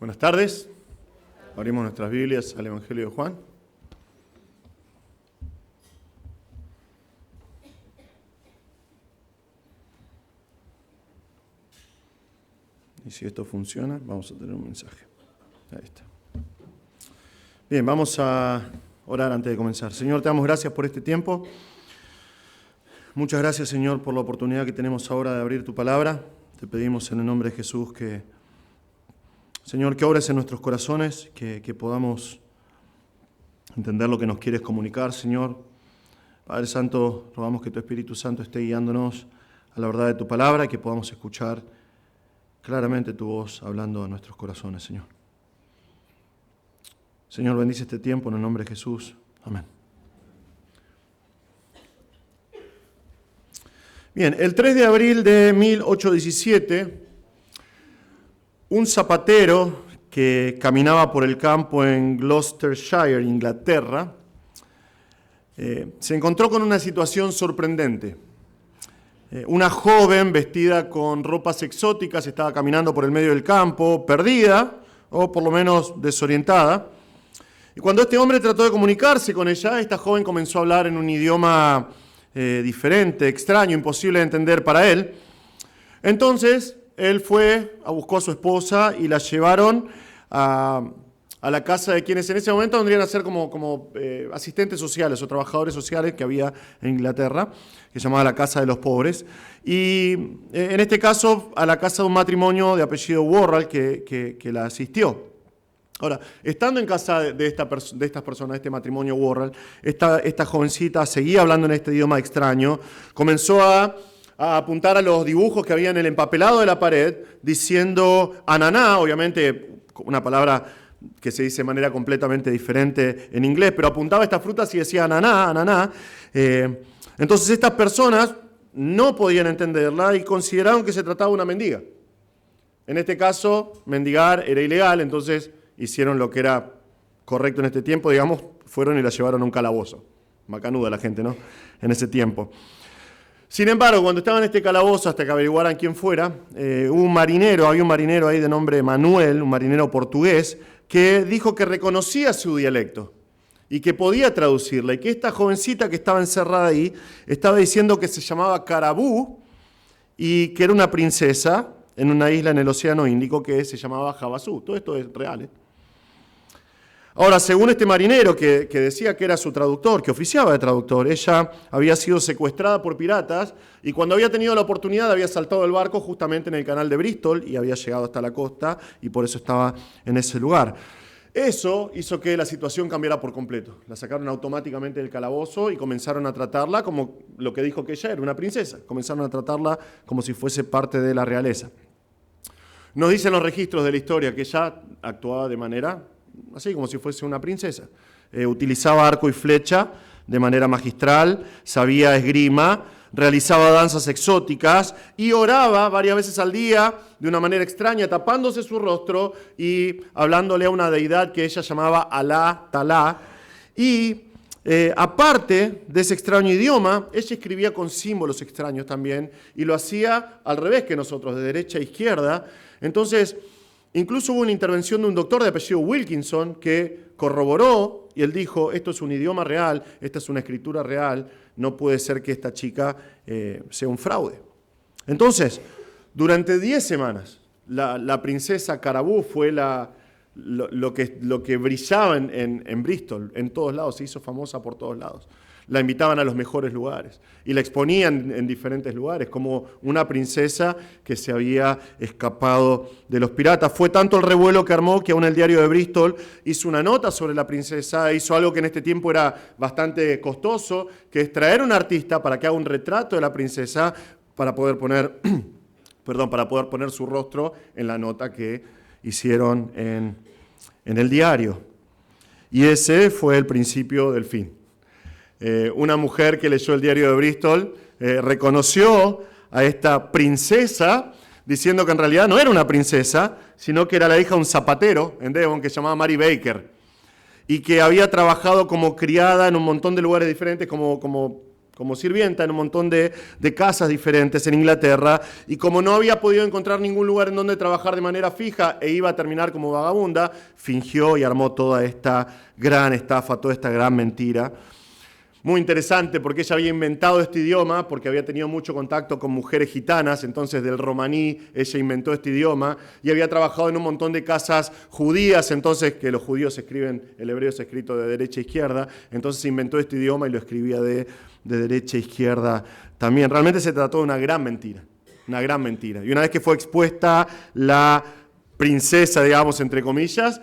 Buenas tardes. Abrimos nuestras Biblias al Evangelio de Juan. Y si esto funciona, vamos a tener un mensaje. Ahí está. Bien, vamos a orar antes de comenzar. Señor, te damos gracias por este tiempo. Muchas gracias, Señor, por la oportunidad que tenemos ahora de abrir tu palabra. Te pedimos en el nombre de Jesús que, Señor, que obres en nuestros corazones, que podamos entender lo que nos quieres comunicar, Señor. Padre Santo, rogamos que tu Espíritu Santo esté guiándonos a la verdad de tu palabra y que podamos escuchar claramente tu voz hablando a nuestros corazones, Señor. Señor, bendice este tiempo en el nombre de Jesús. Amén. Bien, el 3 de abril de 1817, un zapatero que caminaba por el campo en Gloucestershire, Inglaterra, se encontró con una situación sorprendente. Una joven vestida con ropas exóticas estaba caminando por el medio del campo, perdida o por lo menos desorientada. Y cuando este hombre trató de comunicarse con ella, esta joven comenzó a hablar en un idioma diferente, extraño, imposible de entender para él. Entonces, él buscó a su esposa y la llevaron a la casa de quienes en ese momento vendrían a ser como asistentes sociales o trabajadores sociales que había en Inglaterra, que se llamaba la Casa de los Pobres. Y en este caso, a la casa de un matrimonio de apellido Worrall que la asistió. Ahora, estando en casa de estas personas, de este matrimonio Worrall, esta jovencita seguía hablando en este idioma extraño, comenzó a apuntar a los dibujos que había en el empapelado de la pared, diciendo ananá, obviamente una palabra que se dice de manera completamente diferente en inglés, pero apuntaba a estas frutas y decía ananá, ananá. Entonces estas personas no podían entenderla y consideraron que se trataba de una mendiga. En este caso, mendigar era ilegal, entonces hicieron lo que era correcto en este tiempo, digamos, fueron y la llevaron a un calabozo. Macanuda la gente, ¿no? En ese tiempo. Sin embargo, cuando estaba en este calabozo, hasta que averiguaran quién fuera, había un marinero ahí de nombre Manuel, un marinero portugués, que dijo que reconocía su dialecto y que podía traducirla, y que esta jovencita que estaba encerrada ahí estaba diciendo que se llamaba Carabú y que era una princesa en una isla en el Océano Índico que se llamaba Jabazú. Todo esto es real, Ahora, según este marinero que decía que era su traductor, que oficiaba de traductor, ella había sido secuestrada por piratas y cuando había tenido la oportunidad había saltado del barco justamente en el canal de Bristol y había llegado hasta la costa y por eso estaba en ese lugar. Eso hizo que la situación cambiara por completo. La sacaron automáticamente del calabozo y comenzaron a tratarla como lo que dijo que ella era, una princesa. Comenzaron a tratarla como si fuese parte de la realeza. Nos dicen los registros de la historia que ella actuaba de manera así, como si fuese una princesa. Utilizaba arco y flecha de manera magistral, sabía esgrima, realizaba danzas exóticas y oraba varias veces al día de una manera extraña, tapándose su rostro y hablándole a una deidad que ella llamaba Alá, Talá. Y aparte de ese extraño idioma, ella escribía con símbolos extraños también y lo hacía al revés que nosotros, de derecha a izquierda. Entonces, incluso hubo una intervención de un doctor de apellido Wilkinson que corroboró y él dijo, esto es un idioma real, esta es una escritura real, no puede ser que esta chica sea un fraude. Entonces, durante 10 semanas, la princesa Carabú fue lo que brillaba en Bristol, en todos lados, se hizo famosa por todos lados. La invitaban a los mejores lugares y la exponían en diferentes lugares como una princesa que se había escapado de los piratas. Fue tanto el revuelo que armó que aún el diario de Bristol hizo una nota sobre la princesa, hizo algo que en este tiempo era bastante costoso, que es traer un artista para que haga un retrato de la princesa para poder poner, su rostro en la nota que hicieron en el diario. Y ese fue el principio del fin. Una mujer que leyó el diario de Bristol reconoció a esta princesa diciendo que en realidad no era una princesa, sino que era la hija de un zapatero en Devon que se llamaba Mary Baker y que había trabajado como criada en un montón de lugares diferentes como como sirvienta en un montón de casas diferentes en Inglaterra, y como no había podido encontrar ningún lugar en donde trabajar de manera fija e iba a terminar como vagabunda, fingió y armó toda esta gran estafa, toda esta gran mentira. Muy interesante porque ella había inventado este idioma, porque había tenido mucho contacto con mujeres gitanas, entonces del romaní ella inventó este idioma, y había trabajado en un montón de casas judías, entonces que los judíos escriben, el hebreo es escrito de derecha a izquierda, entonces inventó este idioma y lo escribía de derecha a izquierda también. Realmente se trató de una gran mentira, una gran mentira. Y una vez que fue expuesta la princesa, digamos, entre comillas,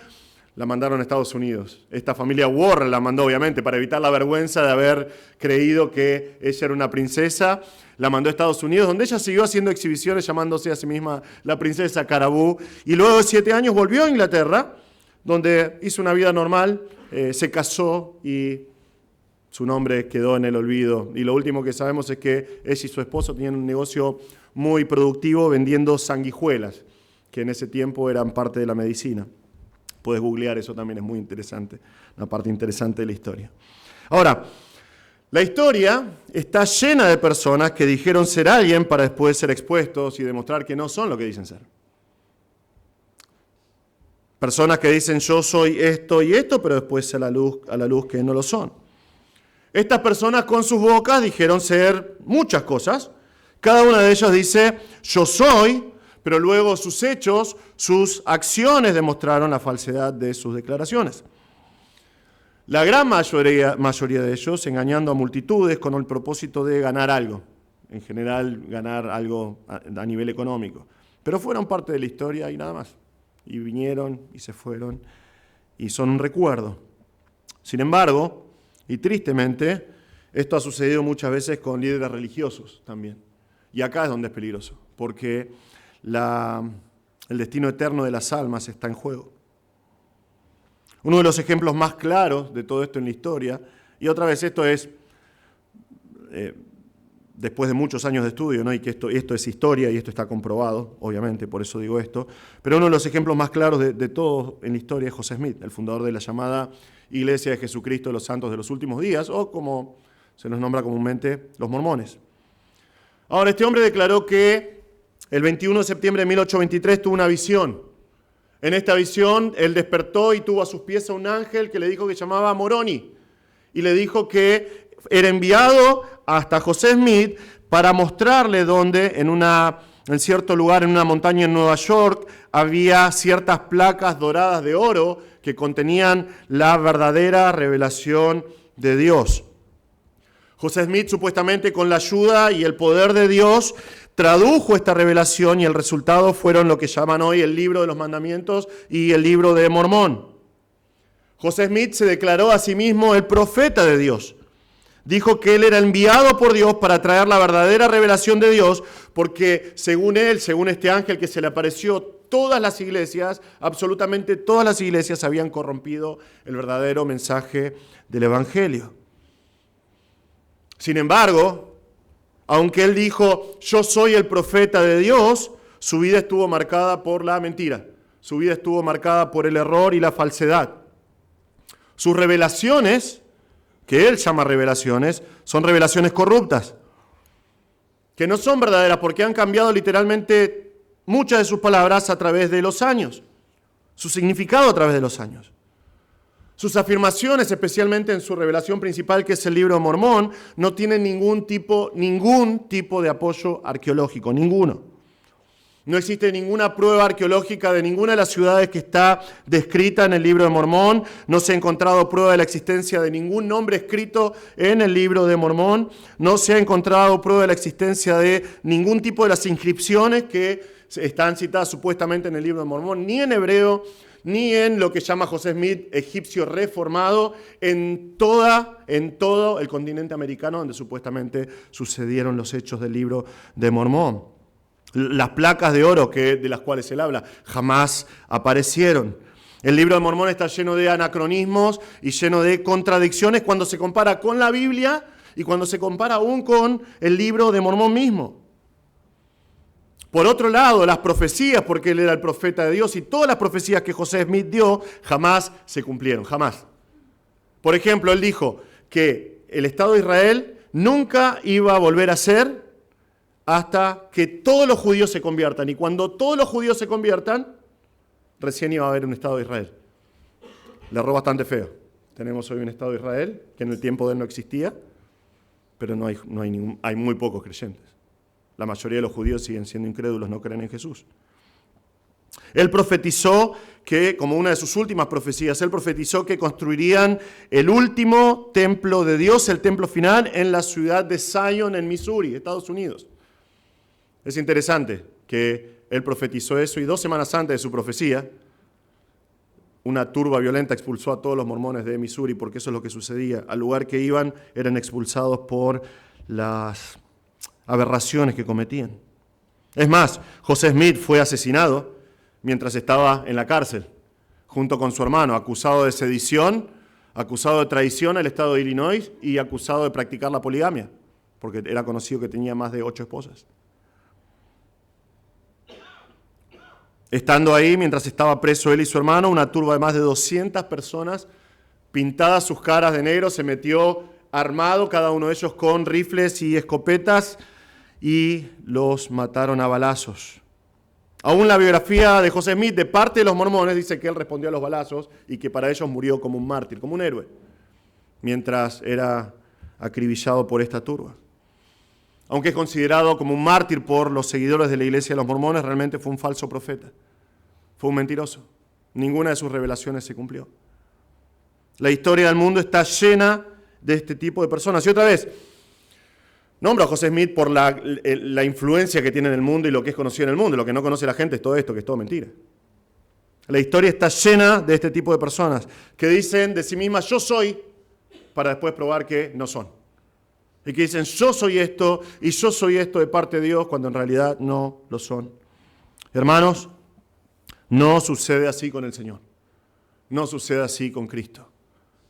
la mandaron a Estados Unidos. Esta familia Warren la mandó, obviamente, para evitar la vergüenza de haber creído que ella era una princesa. La mandó a Estados Unidos, donde ella siguió haciendo exhibiciones, llamándose a sí misma la princesa Carabú. Y luego de 7 años volvió a Inglaterra, donde hizo una vida normal, se casó y su nombre quedó en el olvido. Y lo último que sabemos es que ella y su esposo tenían un negocio muy productivo vendiendo sanguijuelas, que en ese tiempo eran parte de la medicina. Puedes googlear, eso también es muy interesante, una parte interesante de la historia. Ahora, la historia está llena de personas que dijeron ser alguien para después ser expuestos y demostrar que no son lo que dicen ser. Personas que dicen yo soy esto y esto, pero después a la luz que no lo son. Estas personas con sus bocas dijeron ser muchas cosas. Cada una de ellas dice yo soy, pero luego sus hechos, sus acciones demostraron la falsedad de sus declaraciones. La gran mayoría de ellos engañando a multitudes con el propósito de ganar algo, en general ganar algo a nivel económico. Pero fueron parte de la historia y nada más. Y vinieron y se fueron y son un recuerdo. Sin embargo, y tristemente, esto ha sucedido muchas veces con líderes religiosos también. Y acá es donde es peligroso, porque el destino eterno de las almas está en juego. Uno de los ejemplos más claros de todo esto en la historia, y otra vez esto es después de muchos años de estudio, ¿no? Y que esto es historia y esto está comprobado, obviamente, por eso digo esto, pero uno de los ejemplos más claros de todo en la historia es José Smith, el fundador de la llamada Iglesia de Jesucristo de los Santos de los Últimos Días, o como se nos nombra comúnmente, los mormones. Ahora, este hombre declaró que el 21 de septiembre de 1823 tuvo una visión. En esta visión, él despertó y tuvo a sus pies a un ángel que le dijo que llamaba Moroni. Y le dijo que era enviado hasta José Smith para mostrarle dónde, en cierto lugar, en una montaña en Nueva York, había ciertas placas doradas de oro que contenían la verdadera revelación de Dios. José Smith, supuestamente con la ayuda y el poder de Dios, tradujo esta revelación y el resultado fueron lo que llaman hoy el libro de los mandamientos y el libro de Mormón. José Smith se declaró a sí mismo el profeta de Dios. Dijo que él era enviado por Dios para traer la verdadera revelación de Dios, porque según él, según este ángel que se le apareció, todas las iglesias, absolutamente todas las iglesias habían corrompido el verdadero mensaje del Evangelio. Sin embargo, aunque él dijo, yo soy el profeta de Dios, su vida estuvo marcada por la mentira. Su vida estuvo marcada por el error y la falsedad. Sus revelaciones, que él llama revelaciones, son revelaciones corruptas, que no son verdaderas porque han cambiado literalmente muchas de sus palabras a través de los años, su significado a través de los años. Sus afirmaciones, especialmente en su revelación principal, que es el libro de Mormón, no tienen ningún tipo de apoyo arqueológico, ninguno. No existe ninguna prueba arqueológica de ninguna de las ciudades que está descrita en el libro de Mormón. No se ha encontrado prueba de la existencia de ningún nombre escrito en el libro de Mormón. No se ha encontrado prueba de la existencia de ningún tipo de las inscripciones que están citadas supuestamente en el libro de Mormón, ni en hebreo, ni en lo que llama José Smith egipcio reformado, en todo el continente americano donde supuestamente sucedieron los hechos del libro de Mormón. Las placas de oro de las cuales él habla jamás aparecieron. El libro de Mormón está lleno de anacronismos y lleno de contradicciones cuando se compara con la Biblia y cuando se compara aún con el libro de Mormón mismo. Por otro lado, las profecías, porque él era el profeta de Dios, y todas las profecías que José Smith dio jamás se cumplieron, jamás. Por ejemplo, él dijo que el Estado de Israel nunca iba a volver a ser hasta que todos los judíos se conviertan. Y cuando todos los judíos se conviertan, recién iba a haber un Estado de Israel. Le erró bastante feo. Tenemos hoy un Estado de Israel que en el tiempo de él no existía, pero hay muy pocos creyentes. La mayoría de los judíos siguen siendo incrédulos, no creen en Jesús. Él profetizó que, como una de sus últimas profecías, él profetizó que construirían el último templo de Dios, el templo final, en la ciudad de Zion, en Missouri, Estados Unidos. Es interesante que él profetizó eso y 2 semanas antes de su profecía, una turba violenta expulsó a todos los mormones de Missouri, porque eso es lo que sucedía. Al lugar que iban eran expulsados por las aberraciones que cometían. Es más, José Smith fue asesinado mientras estaba en la cárcel, junto con su hermano, acusado de sedición, acusado de traición al estado de Illinois y acusado de practicar la poligamia, porque era conocido que tenía más de 8 esposas. Estando ahí, mientras estaba preso él y su hermano, una turba de más de 200 personas, pintadas sus caras de negro, se metió armado, cada uno de ellos con rifles y escopetas, y los mataron a balazos. Aún la biografía de José Smith, de parte de los mormones, dice que él respondió a los balazos y que para ellos murió como un mártir, como un héroe, mientras era acribillado por esta turba. Aunque es considerado como un mártir por los seguidores de la iglesia de los mormones, realmente fue un falso profeta. Fue un mentiroso. Ninguna de sus revelaciones se cumplió. La historia del mundo está llena de este tipo de personas. Y otra vez, nombro a José Smith por la influencia que tiene en el mundo y lo que es conocido en el mundo. Lo que no conoce la gente es todo esto, que es todo mentira. La historia está llena de este tipo de personas que dicen de sí mismas, yo soy, para después probar que no son. Y que dicen, yo soy esto y yo soy esto de parte de Dios, cuando en realidad no lo son. Hermanos, no sucede así con el Señor. No sucede así con Cristo.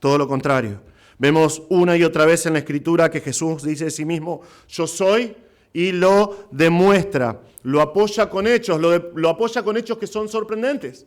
Todo lo contrario. Vemos una y otra vez en la Escritura que Jesús dice de sí mismo, yo soy, y lo demuestra. Lo apoya con hechos, lo apoya con hechos que son sorprendentes.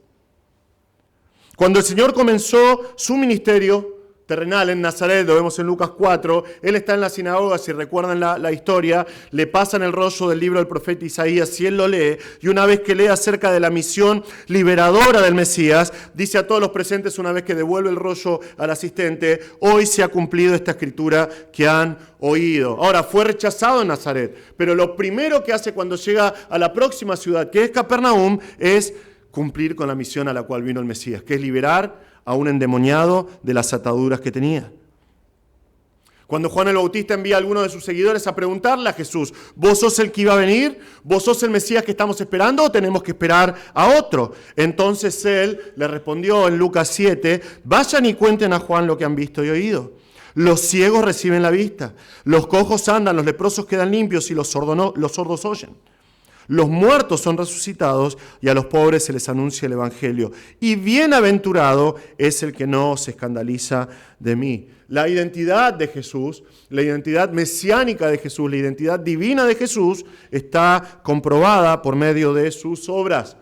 Cuando el Señor comenzó su ministerio terrenal en Nazaret, lo vemos en Lucas 4, él está en la sinagoga, si recuerdan la historia, le pasan el rollo del libro del profeta Isaías y él lo lee, y una vez que lee acerca de la misión liberadora del Mesías, dice a todos los presentes, una vez que devuelve el rollo al asistente, hoy se ha cumplido esta escritura que han oído. Ahora, fue rechazado en Nazaret, pero lo primero que hace cuando llega a la próxima ciudad, que es Capernaum, es cumplir con la misión a la cual vino el Mesías, que es liberar a un endemoniado de las ataduras que tenía. Cuando Juan el Bautista envía a alguno de sus seguidores a preguntarle a Jesús, ¿vos sos el que iba a venir? ¿Vos sos el Mesías que estamos esperando o tenemos que esperar a otro? Entonces él le respondió en Lucas 7, vayan y cuenten a Juan lo que han visto y oído. Los ciegos reciben la vista, los cojos andan, los leprosos quedan limpios y los sordos oyen. Los muertos son resucitados y a los pobres se les anuncia el Evangelio. Y bienaventurado es el que no se escandaliza de mí. La identidad de Jesús, la identidad mesiánica de Jesús, la identidad divina de Jesús está comprobada por medio de sus obras.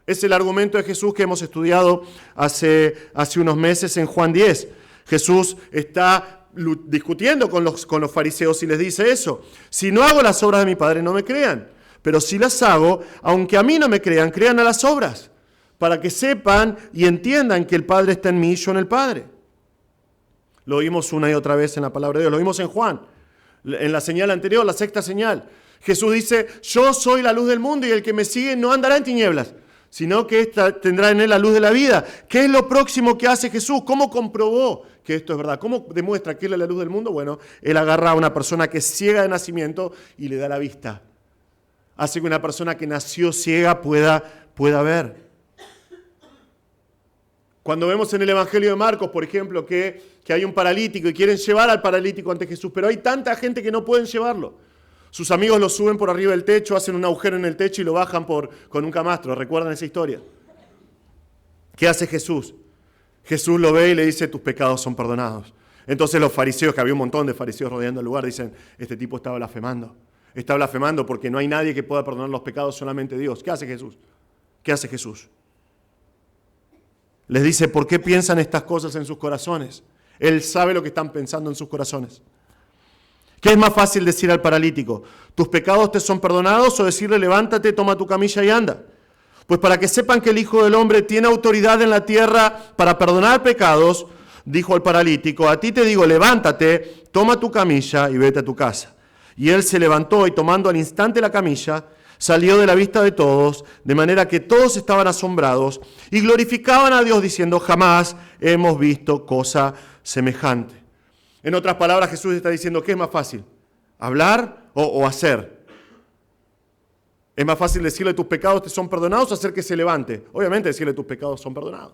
Es el argumento de Jesús que hemos estudiado hace unos meses en Juan 10. Jesús está discutiendo con los fariseos y les dice eso. Si no hago las obras de mi Padre, no me crean. Pero si las hago, aunque a mí no me crean, crean a las obras, para que sepan y entiendan que el Padre está en mí y yo en el Padre. Lo oímos una y otra vez en la palabra de Dios, lo oímos en Juan, en la señal anterior, la sexta señal. Jesús dice, yo soy la luz del mundo y el que me sigue no andará en tinieblas, sino que tendrá en él la luz de la vida. ¿Qué es lo próximo que hace Jesús? ¿Cómo comprobó que esto es verdad? ¿Cómo demuestra que él es la luz del mundo? Bueno, él agarra a una persona que es ciega de nacimiento y le da la vista. Hace que una persona que nació ciega pueda ver. Cuando vemos en el Evangelio de Marcos, por ejemplo, que hay un paralítico y quieren llevar al paralítico ante Jesús, pero hay tanta gente que no pueden llevarlo. Sus amigos lo suben por arriba del techo, hacen un agujero en el techo y lo bajan con un camastro. ¿Recuerdan esa historia? ¿Qué hace Jesús? Jesús lo ve y le dice, tus pecados son perdonados. Entonces los fariseos, que había un montón de fariseos rodeando el lugar, dicen, este tipo está blasfemando. Está blasfemando porque no hay nadie que pueda perdonar los pecados, solamente Dios. ¿Qué hace Jesús? ¿Qué hace Jesús? Les dice, ¿por qué piensan estas cosas en sus corazones? Él sabe lo que están pensando en sus corazones. ¿Qué es más fácil decir al paralítico? ¿Tus pecados te son perdonados? O decirle, levántate, toma tu camilla y anda. Pues para que sepan que el Hijo del Hombre tiene autoridad en la tierra para perdonar pecados, dijo al paralítico, a ti te digo, levántate, toma tu camilla y vete a tu casa. Y él se levantó y tomando al instante la camilla, salió de la vista de todos, de manera que todos estaban asombrados y glorificaban a Dios diciendo, jamás hemos visto cosa semejante. En otras palabras, Jesús está diciendo, ¿qué es más fácil? ¿Hablar o hacer? ¿Es más fácil decirle tus pecados te son perdonados o hacer que se levante? Obviamente decirle tus pecados son perdonados.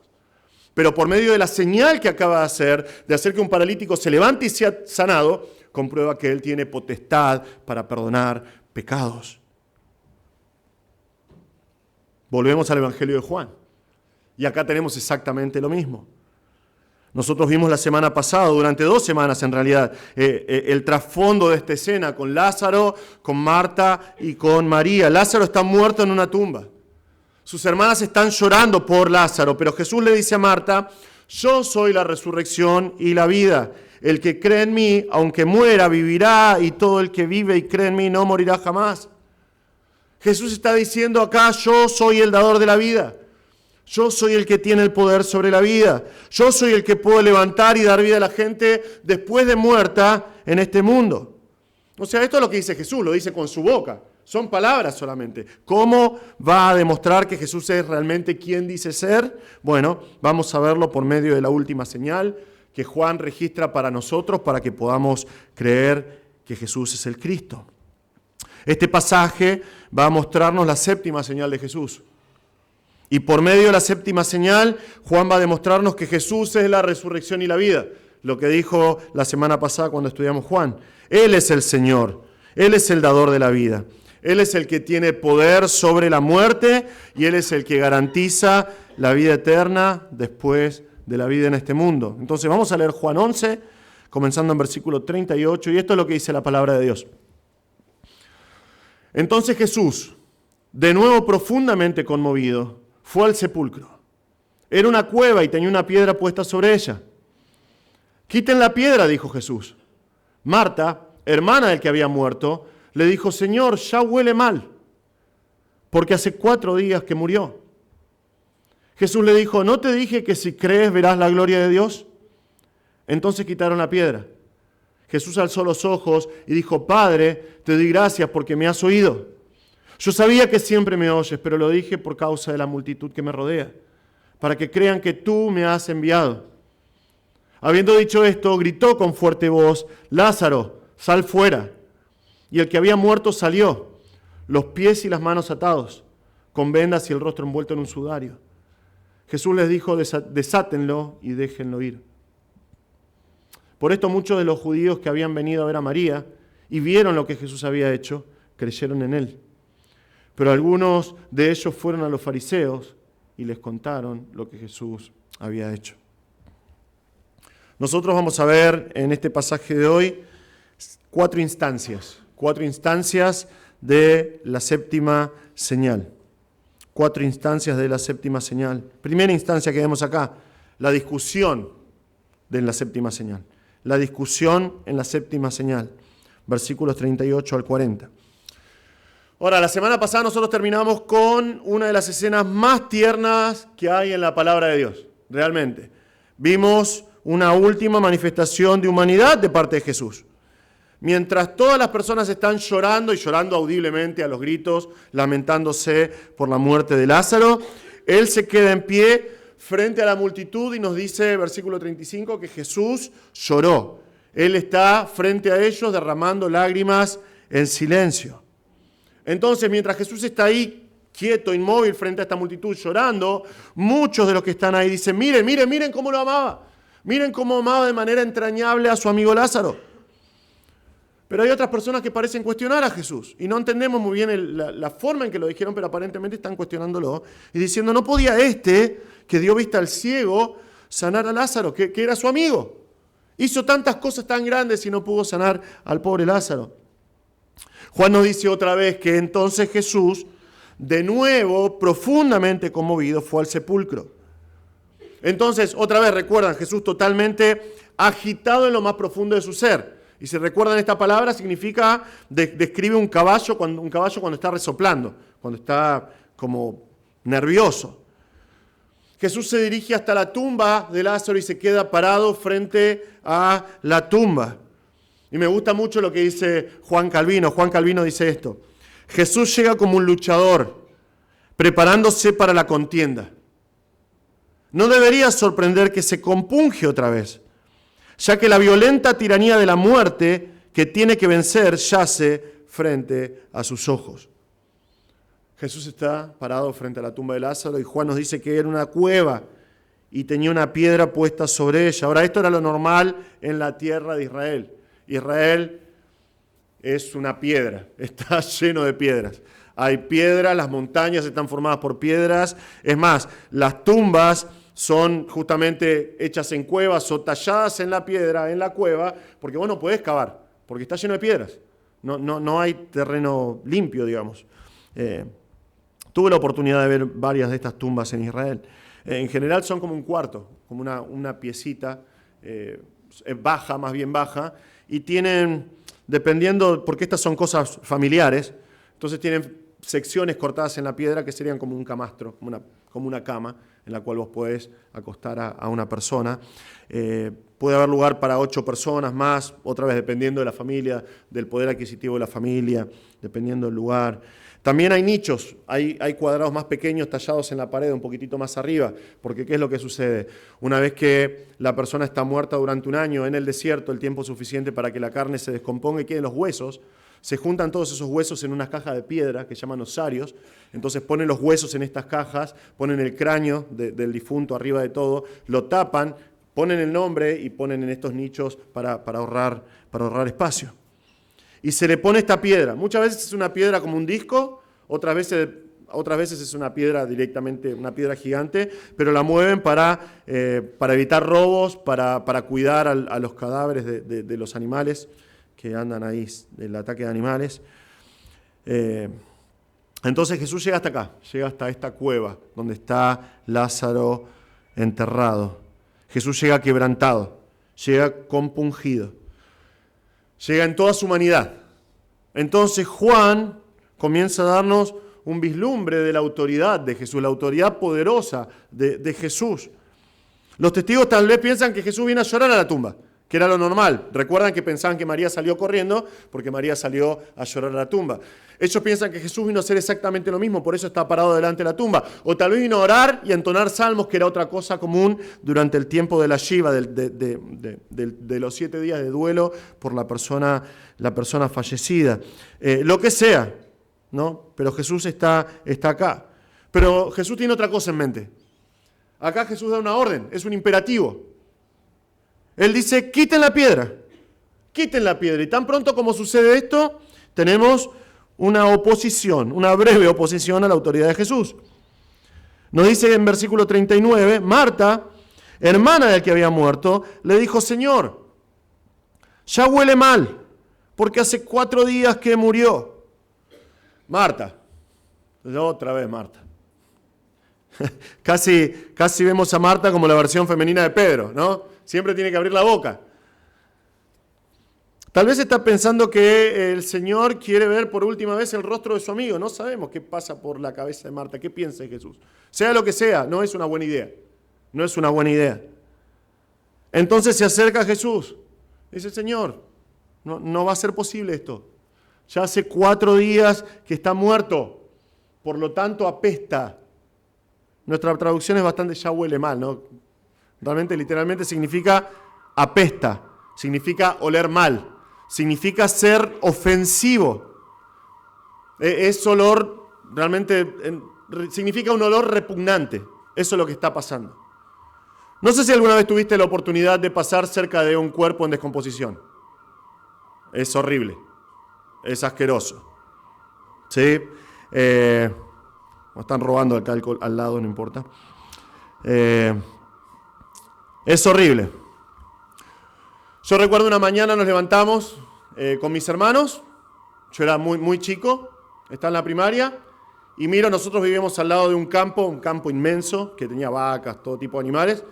Pero por medio de la señal que acaba de hacer que un paralítico se levante y sea sanado, comprueba que él tiene potestad para perdonar pecados. Volvemos al Evangelio de Juan. Y acá tenemos exactamente lo mismo. Nosotros vimos la semana pasada, durante 2 semanas en realidad, el trasfondo de esta escena con Lázaro, con Marta y con María. Lázaro está muerto en una tumba. Sus hermanas están llorando por Lázaro, pero Jesús le dice a Marta, yo soy la resurrección y la vida. El que cree en mí, aunque muera, vivirá, y todo el que vive y cree en mí no morirá jamás. Jesús está diciendo acá, yo soy el dador de la vida. Yo soy el que tiene el poder sobre la vida. Yo soy el que puedo levantar y dar vida a la gente después de muerta en este mundo. O sea, esto es lo que dice Jesús, lo dice con su boca. Son palabras solamente. ¿Cómo va a demostrar que Jesús es realmente quien dice ser? Bueno, vamos a verlo por medio de la última señal que Juan registra para nosotros para que podamos creer que Jesús es el Cristo. Este pasaje va a mostrarnos la 7ª señal de Jesús. Y por medio de la 7ª señal, Juan va a demostrarnos que Jesús es la resurrección y la vida. Lo que dijo la semana pasada cuando estudiamos Juan. Él es el Señor. Él es el dador de la vida. Él es el que tiene poder sobre la muerte y Él es el que garantiza la vida eterna después de la vida en este mundo. Entonces vamos a leer Juan 11, comenzando en versículo 38, y esto es lo que dice la palabra de Dios. Entonces Jesús, de nuevo profundamente conmovido, fue al sepulcro. Era una cueva y tenía una piedra puesta sobre ella. Quiten la piedra, dijo Jesús. Marta, hermana del que había muerto, le dijo, Señor, ya huele mal, porque hace 4 días que murió. Jesús le dijo, ¿no te dije que si crees verás la gloria de Dios? Entonces quitaron la piedra. Jesús alzó los ojos y dijo, Padre, te doy gracias porque me has oído. Yo sabía que siempre me oyes, pero lo dije por causa de la multitud que me rodea, para que crean que tú me has enviado. Habiendo dicho esto, gritó con fuerte voz, Lázaro, sal fuera. Y el que había muerto salió, los pies y las manos atados, con vendas y el rostro envuelto en un sudario. Jesús les dijo, desátenlo y déjenlo ir. Por esto muchos de los judíos que habían venido a ver a María y vieron lo que Jesús había hecho, creyeron en él. Pero algunos de ellos fueron a los fariseos y les contaron lo que Jesús había hecho. Nosotros vamos a ver en este pasaje de hoy 4 instancias de la 7ª señal. 4 instancias de la 7ª señal. Primera instancia que vemos acá, la discusión de la 7ª señal. La discusión en la 7ª señal. Versículos 38 al 40. Ahora, la semana pasada nosotros terminamos con una de las escenas más tiernas que hay en la palabra de Dios. Realmente. Vimos una última manifestación de humanidad de parte de Jesús. Mientras todas las personas están llorando y llorando audiblemente a los gritos, lamentándose por la muerte de Lázaro, Él se queda en pie frente a la multitud y nos dice, versículo 35, que Jesús lloró. Él está frente a ellos derramando lágrimas en silencio. Entonces, mientras Jesús está ahí, quieto, inmóvil frente a esta multitud, llorando, muchos de los que están ahí dicen, miren cómo lo amaba. Miren cómo amaba de manera entrañable a su amigo Lázaro. Pero hay otras personas que parecen cuestionar a Jesús y no entendemos muy bien la forma en que lo dijeron, pero aparentemente están cuestionándolo y diciendo, ¿no podía que dio vista al ciego, sanar a Lázaro, que era su amigo? Hizo tantas cosas tan grandes y no pudo sanar al pobre Lázaro. Juan nos dice otra vez que entonces Jesús, de nuevo, profundamente conmovido, fue al sepulcro. Entonces, otra vez recuerdan, Jesús totalmente agitado en lo más profundo de su ser. Y si recuerdan esta palabra, significa, describe un caballo cuando está resoplando, cuando está como nervioso. Jesús se dirige hasta la tumba de Lázaro y se queda parado frente a la tumba. Y me gusta mucho lo que dice Juan Calvino. Juan Calvino dice esto: Jesús llega como un luchador, preparándose para la contienda. No debería sorprender que se compunge otra vez, ya que la violenta tiranía de la muerte que tiene que vencer yace frente a sus ojos. Jesús está parado frente a la tumba de Lázaro y Juan nos dice que era una cueva y tenía una piedra puesta sobre ella. Ahora, esto era lo normal en la tierra de Israel. Israel es una piedra, está lleno de piedras. Hay piedras, las montañas están formadas por piedras. Es más, las tumbas son justamente hechas en cuevas o talladas en la piedra, en la cueva, porque vos no podés cavar, porque está lleno de piedras. No hay terreno limpio, digamos. Tuve la oportunidad de ver varias de estas tumbas en Israel. En general son como un cuarto, como una piecita baja, más bien baja, y tienen, dependiendo, porque estas son cosas familiares, entonces tienen secciones cortadas en la piedra que serían como un camastro, como una cama en la cual vos podés acostar a una persona. Puede haber lugar para 8 personas más, otra vez dependiendo de la familia, del poder adquisitivo de la familia, dependiendo del lugar. También hay nichos, hay cuadrados más pequeños tallados en la pared, un poquitito más arriba, porque ¿qué es lo que sucede? Una vez que la persona está muerta durante un año en el desierto, el tiempo suficiente para que la carne se descomponga y queden los huesos, se juntan todos esos huesos en unas cajas de piedra que llaman osarios, entonces ponen los huesos en estas cajas, ponen el cráneo del difunto arriba de todo, lo tapan, ponen el nombre y ponen en estos nichos para ahorrar espacio. Y se le pone esta piedra. Muchas veces es una piedra como un disco, otras veces es una piedra directamente, una piedra gigante, pero la mueven para evitar robos, para cuidar a los cadáveres de los animales que andan ahí, del ataque de animales. Entonces Jesús llega hasta acá, llega hasta esta cueva donde está Lázaro enterrado. Jesús llega quebrantado, llega compungido. Llega en toda su humanidad. Entonces Juan comienza a darnos un vislumbre de la autoridad de Jesús, la autoridad poderosa de Jesús. Los testigos tal vez piensan que Jesús viene a llorar a la tumba, que era lo normal. Recuerdan que pensaban que María salió corriendo porque María salió a llorar a la tumba. Ellos piensan que Jesús vino a hacer exactamente lo mismo, por eso está parado delante de la tumba. O tal vez vino a orar y a entonar salmos, que era otra cosa común durante el tiempo de la Shiva, de los 7 días de duelo por la persona fallecida. Lo que sea, ¿no? Pero Jesús está acá. Pero Jesús tiene otra cosa en mente. Acá Jesús da una orden, es un imperativo. Él dice, quiten la piedra. Quiten la piedra. Y tan pronto como sucede esto, tenemos una oposición, una breve oposición a la autoridad de Jesús. Nos dice en versículo 39, Marta, hermana del que había muerto, le dijo, Señor, ya huele mal, porque hace 4 días que murió. Marta, otra vez Marta. Casi vemos a Marta como la versión femenina de Pedro, ¿no? Siempre tiene que abrir la boca. Tal vez está pensando que el Señor quiere ver por última vez el rostro de su amigo. No sabemos qué pasa por la cabeza de Marta, qué piensa de Jesús. Sea lo que sea, no es una buena idea. No es una buena idea. Entonces se acerca a Jesús. Dice, Señor, no va a ser posible esto. Ya hace 4 días que está muerto. Por lo tanto, apesta. Nuestra traducción es bastante, ya huele mal, ¿no? Realmente, literalmente significa apesta. Significa oler mal. Significa ser ofensivo. Es olor, realmente, significa un olor repugnante. Eso es lo que está pasando. No sé si alguna vez tuviste la oportunidad de pasar cerca de un cuerpo en descomposición. Es horrible. Es asqueroso. ¿Sí? Me están robando acá al lado, no importa. Es horrible. Yo recuerdo una mañana nos levantamos con mis hermanos. Yo era muy chico, estaba en la primaria. Y miro, nosotros vivíamos al lado de un campo inmenso, que tenía vacas, todo tipo de animales.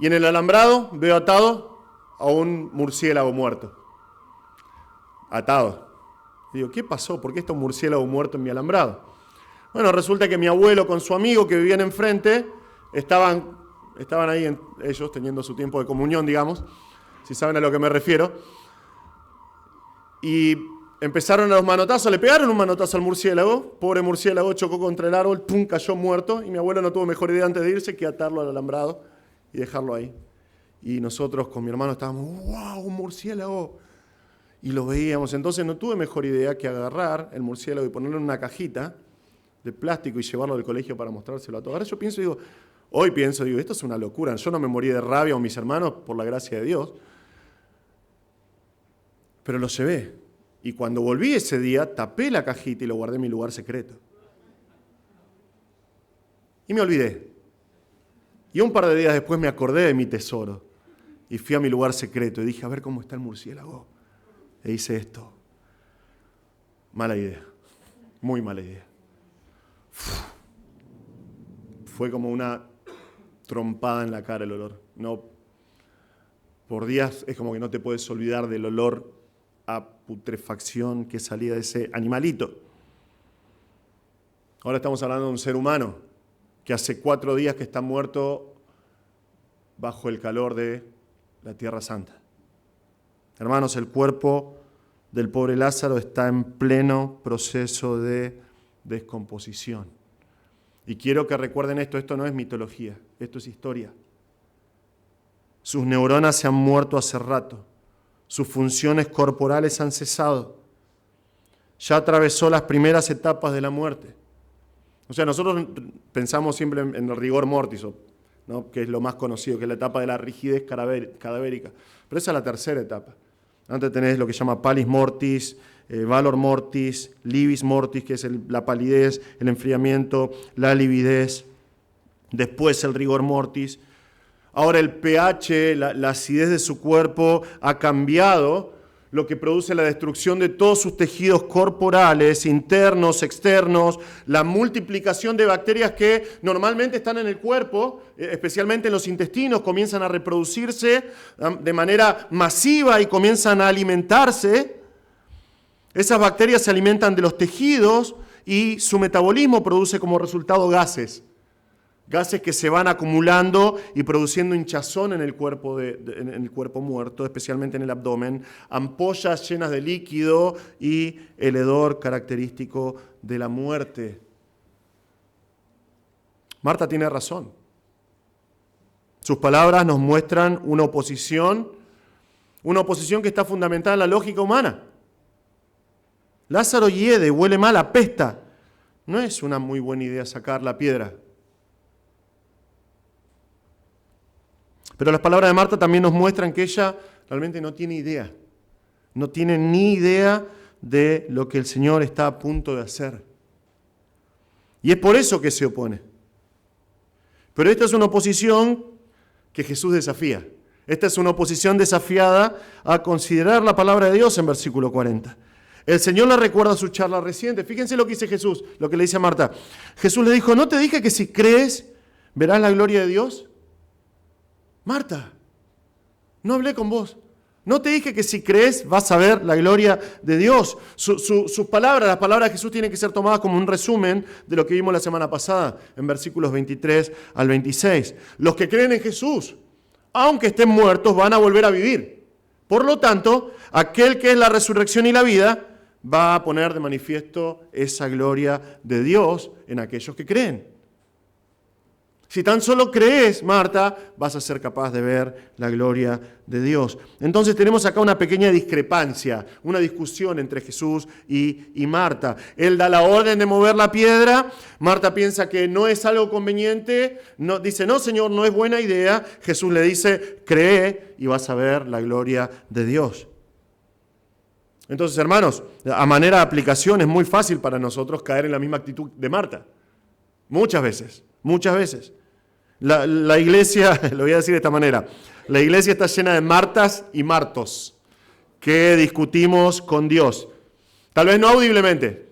Y en el alambrado veo atado a un murciélago muerto. atado. Y digo, ¿qué pasó? ¿Por qué está un murciélago muerto en mi alambrado? Bueno, resulta que mi abuelo con su amigo que vivían enfrente estaban ahí ellos teniendo su tiempo de comunión, digamos, si saben a lo que me refiero. Y empezaron a los manotazos, le pegaron un manotazo al murciélago, pobre murciélago chocó contra el árbol, pum, cayó muerto, y mi abuelo no tuvo mejor idea antes de irse que atarlo al alambrado y dejarlo ahí. Y nosotros con mi hermano estábamos, ¡wow, un murciélago! Y lo veíamos, entonces no tuve mejor idea que agarrar el murciélago y ponerlo en una cajita de plástico y llevarlo al colegio para mostrárselo a todos. Ahora yo hoy pienso, esto es una locura, yo no me morí de rabia o mis hermanos, por la gracia de Dios, pero lo llevé. Y cuando volví ese día, tapé la cajita y lo guardé en mi lugar secreto. Y me olvidé. Y un par de días después me acordé de mi tesoro. Y fui a mi lugar secreto y dije, a ver cómo está el murciélago. E hice esto. Mala idea. Muy mala idea. Fue como una trompada en la cara el olor. No, por días es como que no te puedes olvidar del olor a putrefacción que salía de ese animalito. Ahora estamos hablando de un ser humano que hace 4 días que está muerto bajo el calor de la Tierra Santa. Hermanos, el cuerpo del pobre Lázaro está en pleno proceso de descomposición. Y quiero que recuerden esto no es mitología, esto es historia. Sus neuronas se han muerto hace rato. Sus funciones corporales han cesado. Ya atravesó las primeras etapas de la muerte. O sea, nosotros pensamos siempre en el rigor mortis, ¿no? Que es lo más conocido, que es la etapa de la rigidez cadavérica. Pero esa es la tercera etapa. Antes tenés lo que se llama palis mortis, valor mortis, libis mortis, que es la palidez, el enfriamiento, la lividez. Después el rigor mortis. Ahora el pH, la acidez de su cuerpo ha cambiado, lo que produce la destrucción de todos sus tejidos corporales, internos, externos, la multiplicación de bacterias que normalmente están en el cuerpo, especialmente en los intestinos, comienzan a reproducirse de manera masiva y comienzan a alimentarse. Esas bacterias se alimentan de los tejidos y su metabolismo produce como resultado gases. Gases que se van acumulando y produciendo hinchazón en el cuerpo, en el cuerpo muerto, especialmente en el abdomen, ampollas llenas de líquido y el hedor característico de la muerte. Marta tiene razón. Sus palabras nos muestran una oposición que está fundamentada en la lógica humana. Lázaro hiede, huele mal, apesta. No es una muy buena idea sacar la piedra. Pero las palabras de Marta también nos muestran que ella realmente no tiene idea. No tiene ni idea de lo que el Señor está a punto de hacer. Y es por eso que se opone. Pero esta es una oposición que Jesús desafía. Esta es una oposición desafiada a considerar la palabra de Dios en versículo 40. El Señor le recuerda su charla reciente. Fíjense lo que dice Jesús, lo que le dice a Marta. Jesús le dijo, ¿no te dije que si crees verás la gloria de Dios? Marta, no hablé con vos. No te dije que si crees vas a ver la gloria de Dios. Sus palabras, las palabras de Jesús tienen que ser tomadas como un resumen de lo que vimos la semana pasada, en versículos 23 al 26. Los que creen en Jesús, aunque estén muertos, van a volver a vivir. Por lo tanto, aquel que es la resurrección y la vida, va a poner de manifiesto esa gloria de Dios en aquellos que creen. Si tan solo crees, Marta, vas a ser capaz de ver la gloria de Dios. Entonces tenemos acá una pequeña discrepancia, una discusión entre Jesús y Marta. Él da la orden de mover la piedra, Marta piensa que no es algo conveniente, dice, no Señor, no es buena idea. Jesús le dice, cree y vas a ver la gloria de Dios. Entonces, hermanos, a manera de aplicación es muy fácil para nosotros caer en la misma actitud de Marta. Muchas veces. La iglesia, lo voy a decir de esta manera, la iglesia está llena de Martas y Martos que discutimos con Dios. Tal vez no audiblemente,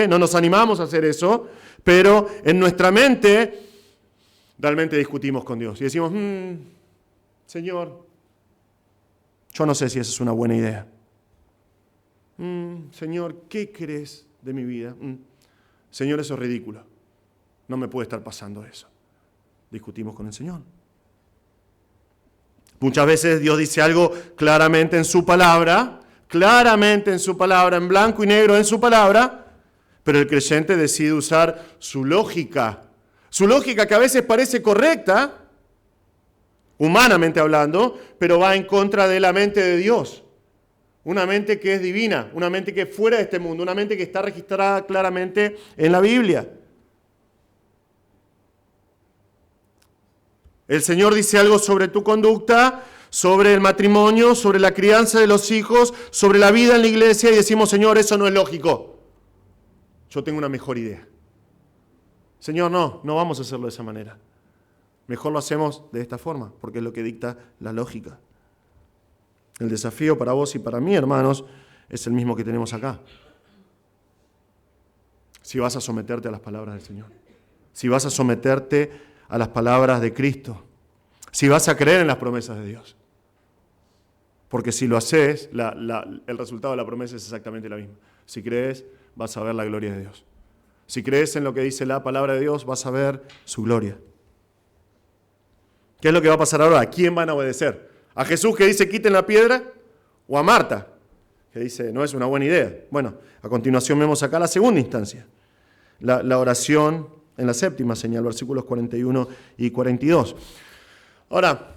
no nos animamos a hacer eso, pero en nuestra mente realmente discutimos con Dios y decimos, Señor, yo no sé si esa es una buena idea. Señor, ¿qué crees de mi vida? Señor, eso es ridículo. No me puede estar pasando eso. Discutimos con el Señor. Muchas veces Dios dice algo claramente en su palabra, en blanco y negro en su palabra, pero el creyente decide usar su lógica que a veces parece correcta, humanamente hablando, pero va en contra de la mente de Dios. Una mente que es divina, una mente que es fuera de este mundo, una mente que está registrada claramente en la Biblia. El Señor dice algo sobre tu conducta, sobre el matrimonio, sobre la crianza de los hijos, sobre la vida en la iglesia y decimos, Señor, eso no es lógico. Yo tengo una mejor idea. Señor, no vamos a hacerlo de esa manera. Mejor lo hacemos de esta forma, porque es lo que dicta la lógica. El desafío para vos y para mí, hermanos, es el mismo que tenemos acá. Si vas a someterte a las palabras del Señor, si vas a someterte a las palabras de Cristo, si vas a creer en las promesas de Dios. Porque si lo haces, el resultado de la promesa es exactamente la misma. Si crees, vas a ver la gloria de Dios. Si crees en lo que dice la palabra de Dios, vas a ver su gloria. ¿Qué es lo que va a pasar ahora? ¿A quién van a obedecer? ¿A Jesús que dice quiten la piedra? ¿O a Marta que dice no es una buena idea? Bueno, a continuación vemos acá la segunda instancia. La oración en la séptima señal, versículos 41 y 42. Ahora,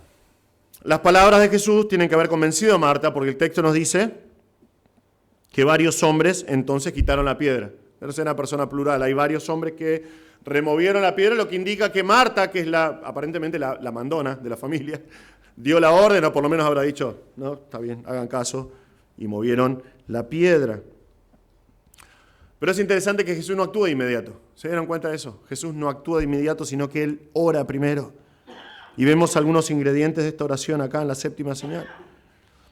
las palabras de Jesús tienen que haber convencido a Marta porque el texto nos dice que varios hombres entonces quitaron la piedra. Pero es una persona plural, hay varios hombres que removieron la piedra, lo que indica que Marta, que es aparentemente la mandona de la familia, dio la orden, o por lo menos habrá dicho, no, está bien, hagan caso, y movieron la piedra. Pero es interesante que Jesús no actúa de inmediato. ¿Se dieron cuenta de eso? Jesús no actúa de inmediato, sino que Él ora primero. Y vemos algunos ingredientes de esta oración acá en la séptima señal.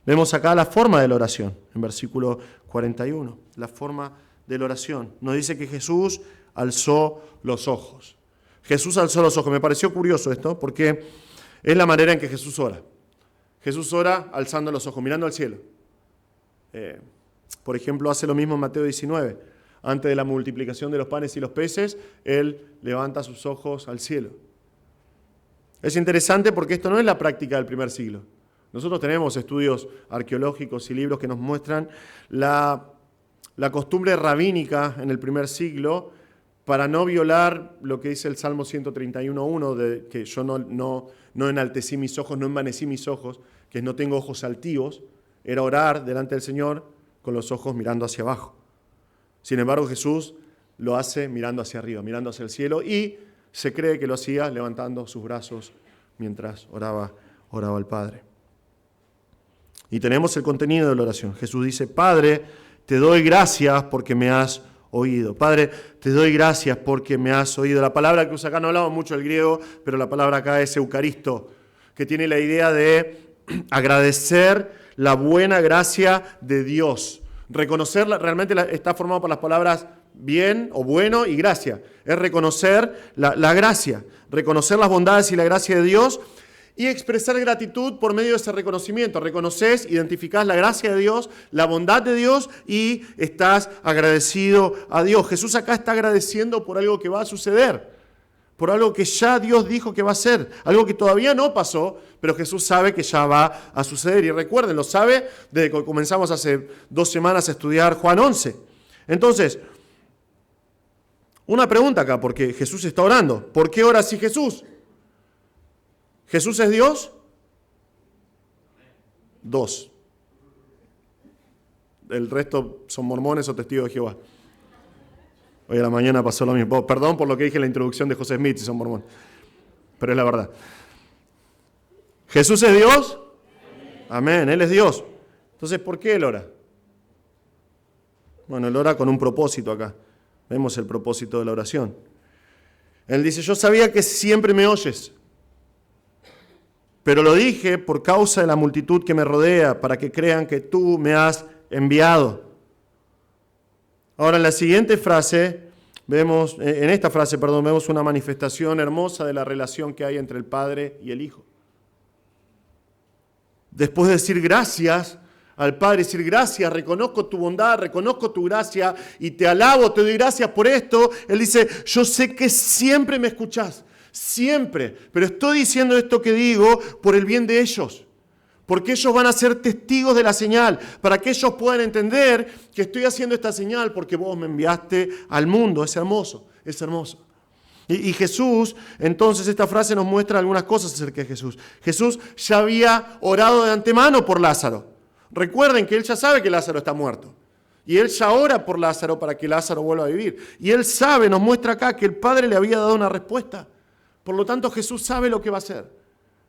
Vemos acá la forma de la oración, en versículo 41, la forma de la oración. Nos dice que Jesús alzó los ojos. Jesús alzó los ojos. Me pareció curioso esto, porque es la manera en que Jesús ora. Jesús ora alzando los ojos, mirando al cielo. Por ejemplo, hace lo mismo en Mateo 19. Antes de la multiplicación de los panes y los peces, Él levanta sus ojos al cielo. Es interesante porque esto no es la práctica del primer siglo. Nosotros tenemos estudios arqueológicos y libros que nos muestran la costumbre rabínica en el primer siglo para no violar lo que dice el Salmo 131.1, de que yo no enaltecí mis ojos, no envanecí mis ojos, que no tengo ojos altivos, era orar delante del Señor con los ojos mirando hacia abajo. Sin embargo, Jesús lo hace mirando hacia arriba, mirando hacia el cielo, y se cree que lo hacía levantando sus brazos mientras oraba al Padre. Y tenemos el contenido de la oración. Jesús dice, Padre, te doy gracias porque me has oído. Padre, te doy gracias porque me has oído. La palabra que usa acá, no hablamos mucho el griego, pero la palabra acá es eucaristo, que tiene la idea de agradecer la buena gracia de Dios. Reconocerla, realmente está formado por las palabras bien o bueno y gracia. Es reconocer la gracia, reconocer las bondades y la gracia de Dios y expresar gratitud por medio de ese reconocimiento. Reconoces, identificás la gracia de Dios, la bondad de Dios y estás agradecido a Dios. Jesús acá está agradeciendo por algo que va a suceder, por algo que ya Dios dijo que va a ser, algo que todavía no pasó, pero Jesús sabe que ya va a suceder. Y recuerden, lo sabe desde que comenzamos hace 2 semanas a estudiar Juan 11. Entonces, una pregunta acá, porque Jesús está orando. ¿Por qué ora así Jesús? ¿Jesús es Dios? 2. El resto son mormones o testigos de Jehová. Hoy a la mañana pasó lo mismo. Perdón por lo que dije en la introducción de José Smith, si son mormones. Pero es la verdad. ¿Jesús es Dios? Amén, Él es Dios. Entonces, ¿por qué Él ora? Bueno, Él ora con un propósito acá. Vemos el propósito de la oración. Él dice, yo sabía que siempre me oyes, pero lo dije por causa de la multitud que me rodea, para que crean que tú me has enviado. Ahora, en la siguiente frase, vemos una manifestación hermosa de la relación que hay entre el Padre y el Hijo. Después de decir gracias, al Padre y decir gracias, reconozco tu bondad, reconozco tu gracia y te alabo, te doy gracias por esto. Él dice, yo sé que siempre me escuchás, siempre, pero estoy diciendo esto que digo por el bien de ellos, porque ellos van a ser testigos de la señal, para que ellos puedan entender que estoy haciendo esta señal porque vos me enviaste al mundo. Es hermoso, es hermoso. Y Jesús, entonces esta frase nos muestra algunas cosas acerca de Jesús. Jesús ya había orado de antemano por Lázaro. Recuerden que Él ya sabe que Lázaro está muerto. Y Él ya ora por Lázaro para que Lázaro vuelva a vivir. Y Él sabe, nos muestra acá, que el Padre le había dado una respuesta. Por lo tanto, Jesús sabe lo que va a hacer,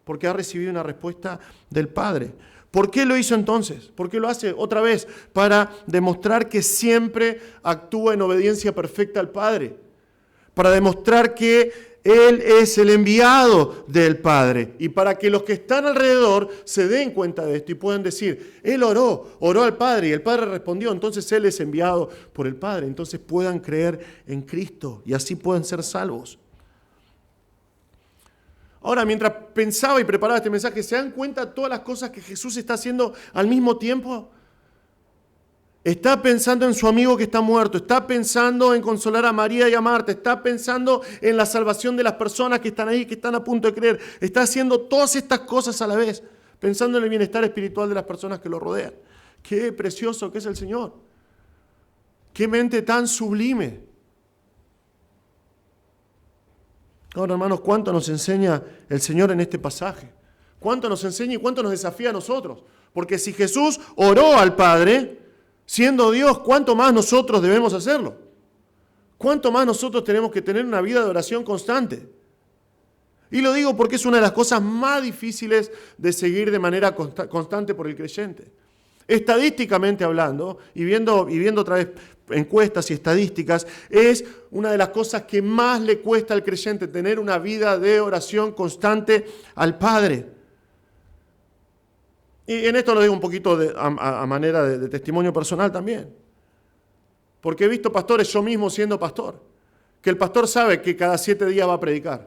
porque ha recibido una respuesta del Padre. ¿Por qué lo hizo entonces? ¿Por qué lo hace otra vez? Para demostrar que siempre actúa en obediencia perfecta al Padre. Para demostrar que Él es el enviado del Padre. Y para que los que están alrededor se den cuenta de esto y puedan decir, Él oró al Padre y el Padre respondió, entonces Él es enviado por el Padre. Entonces puedan creer en Cristo y así pueden ser salvos. Ahora, mientras pensaba y preparaba este mensaje, ¿se dan cuenta de todas las cosas que Jesús está haciendo al mismo tiempo? Está pensando en su amigo que está muerto, está pensando en consolar a María y a Marta, está pensando en la salvación de las personas que están ahí, que están a punto de creer. Está haciendo todas estas cosas a la vez, pensando en el bienestar espiritual de las personas que lo rodean. Qué precioso que es el Señor. Qué mente tan sublime. Ahora, hermanos, ¿cuánto nos enseña el Señor en este pasaje? ¿Cuánto nos enseña y cuánto nos desafía a nosotros? Porque si Jesús oró al Padre, siendo Dios, ¿cuánto más nosotros debemos hacerlo? ¿Cuánto más nosotros tenemos que tener una vida de oración constante? Y lo digo porque es una de las cosas más difíciles de seguir de manera constante por el creyente. Estadísticamente hablando, y viendo otra vez encuestas y estadísticas, es una de las cosas que más le cuesta al creyente tener una vida de oración constante al Padre. Y en esto lo digo un poquito a manera de testimonio personal también. Porque he visto pastores, yo mismo siendo pastor, que el pastor sabe que cada 7 días va a predicar.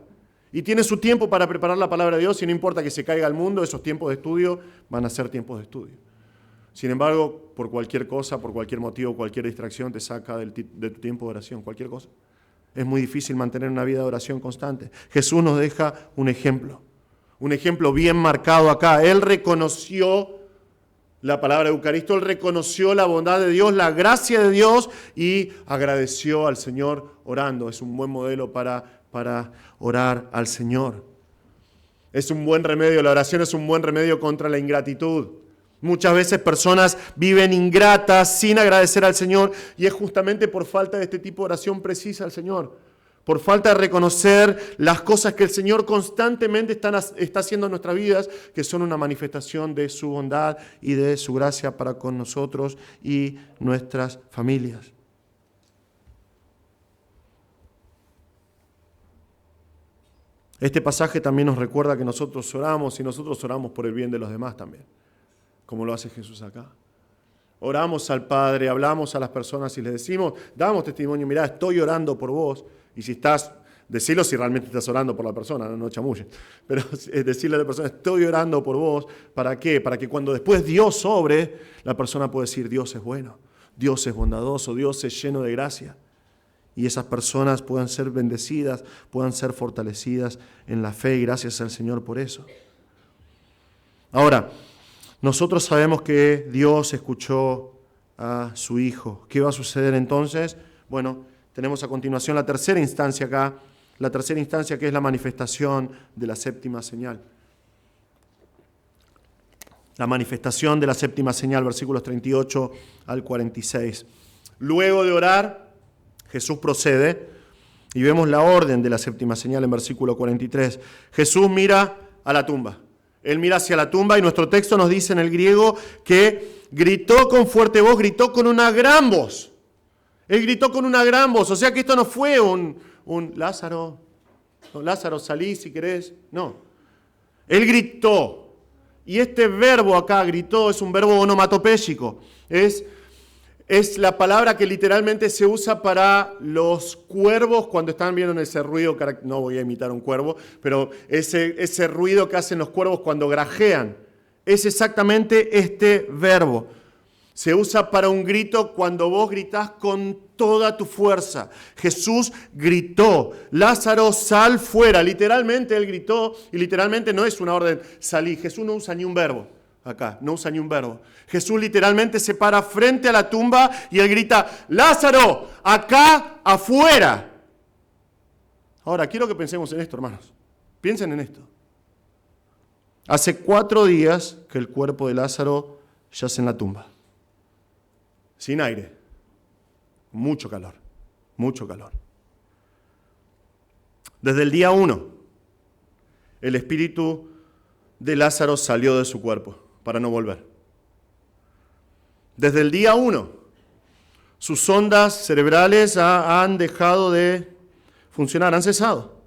Y tiene su tiempo para preparar la palabra de Dios y no importa que se caiga al mundo, esos tiempos de estudio van a ser tiempos de estudio. Sin embargo, por cualquier cosa, por cualquier motivo, cualquier distracción te saca de tu tiempo de oración, cualquier cosa. Es muy difícil mantener una vida de oración constante. Jesús nos deja un ejemplo bien marcado acá. Él reconoció la palabra de Eucaristo, Él reconoció la bondad de Dios, la gracia de Dios y agradeció al Señor orando. Es un buen modelo para orar al Señor. Es un buen remedio, la oración es un buen remedio contra la ingratitud. Muchas veces personas viven ingratas sin agradecer al Señor y es justamente por falta de este tipo de oración precisa al Señor. Por falta de reconocer las cosas que el Señor constantemente está haciendo en nuestras vidas, que son una manifestación de su bondad y de su gracia para con nosotros y nuestras familias. Este pasaje también nos recuerda que nosotros oramos y nosotros oramos por el bien de los demás también, como lo hace Jesús acá. Oramos al Padre, hablamos a las personas y les decimos, damos testimonio, mirá, estoy orando por vos. Y si estás, decilo si realmente estás orando por la persona, no chamulles. Pero decirle a la persona, estoy orando por vos, ¿para qué? Para que cuando después Dios obre, la persona pueda decir, Dios es bueno, Dios es bondadoso, Dios es lleno de gracia. Y esas personas puedan ser bendecidas, puedan ser fortalecidas en la fe y gracias al Señor por eso. Ahora, nosotros sabemos que Dios escuchó a su Hijo. ¿Qué va a suceder entonces? Bueno, tenemos a continuación la tercera instancia acá, la tercera instancia que es la manifestación de la séptima señal. La manifestación de la séptima señal, versículos 38 al 46. Luego de orar, Jesús procede y vemos la orden de la séptima señal en versículo 43. Jesús mira a la tumba. Él mira hacia la tumba y nuestro texto nos dice en el griego que gritó con fuerte voz, gritó con una gran voz. Él gritó con una gran voz, o sea que esto no fue un Lázaro, salí si querés, no. Él gritó, y este verbo acá, gritó, es un verbo onomatopéyico, es la palabra que literalmente se usa para los cuervos cuando están viendo ese ruido, no voy a imitar un cuervo, pero ese ruido que hacen los cuervos cuando grajean. es exactamente este verbo. Se usa para un grito cuando vos gritás con toda tu fuerza. Jesús gritó, Lázaro, sal fuera. Literalmente Él gritó, y literalmente no es una orden, salí. Jesús no usa ni un verbo acá, no usa ni un verbo. Jesús literalmente se para frente a la tumba y Él grita, Lázaro, acá afuera. Ahora, quiero que pensemos en esto, hermanos. Piensen en esto. Hace 4 días que el cuerpo de Lázaro yace en la tumba. Sin aire, mucho calor, mucho calor. Desde el día 1, el espíritu de Lázaro salió de su cuerpo para no volver. Desde el día 1, sus ondas cerebrales han dejado de funcionar, han cesado.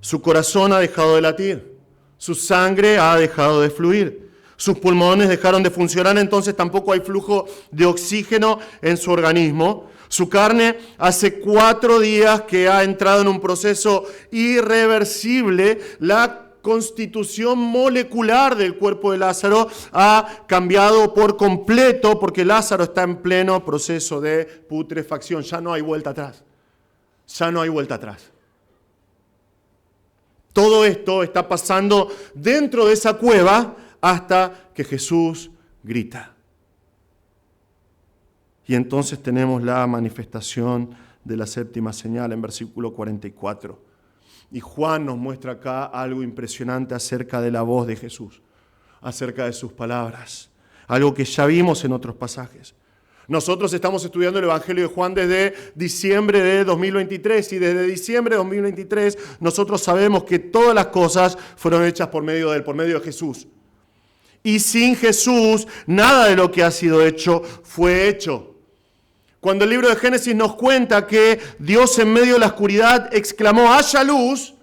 Su corazón ha dejado de latir, su sangre ha dejado de fluir. Sus pulmones dejaron de funcionar, entonces tampoco hay flujo de oxígeno en su organismo. Su carne hace 4 días que ha entrado en un proceso irreversible. La constitución molecular del cuerpo de Lázaro ha cambiado por completo porque Lázaro está en pleno proceso de putrefacción. Ya no hay vuelta atrás. Ya no hay vuelta atrás. Todo esto está pasando dentro de esa cueva hasta que Jesús grita. Y entonces tenemos la manifestación de la séptima señal en versículo 44. Y Juan nos muestra acá algo impresionante acerca de la voz de Jesús, acerca de sus palabras, algo que ya vimos en otros pasajes. Nosotros estamos estudiando el Evangelio de Juan desde diciembre de 2023 y desde diciembre de 2023 nosotros sabemos que todas las cosas fueron hechas por medio de él, por medio de Jesús. Y sin Jesús, nada de lo que ha sido hecho fue hecho. Cuando el libro de Génesis nos cuenta que Dios en medio de la oscuridad exclamó, haya luz,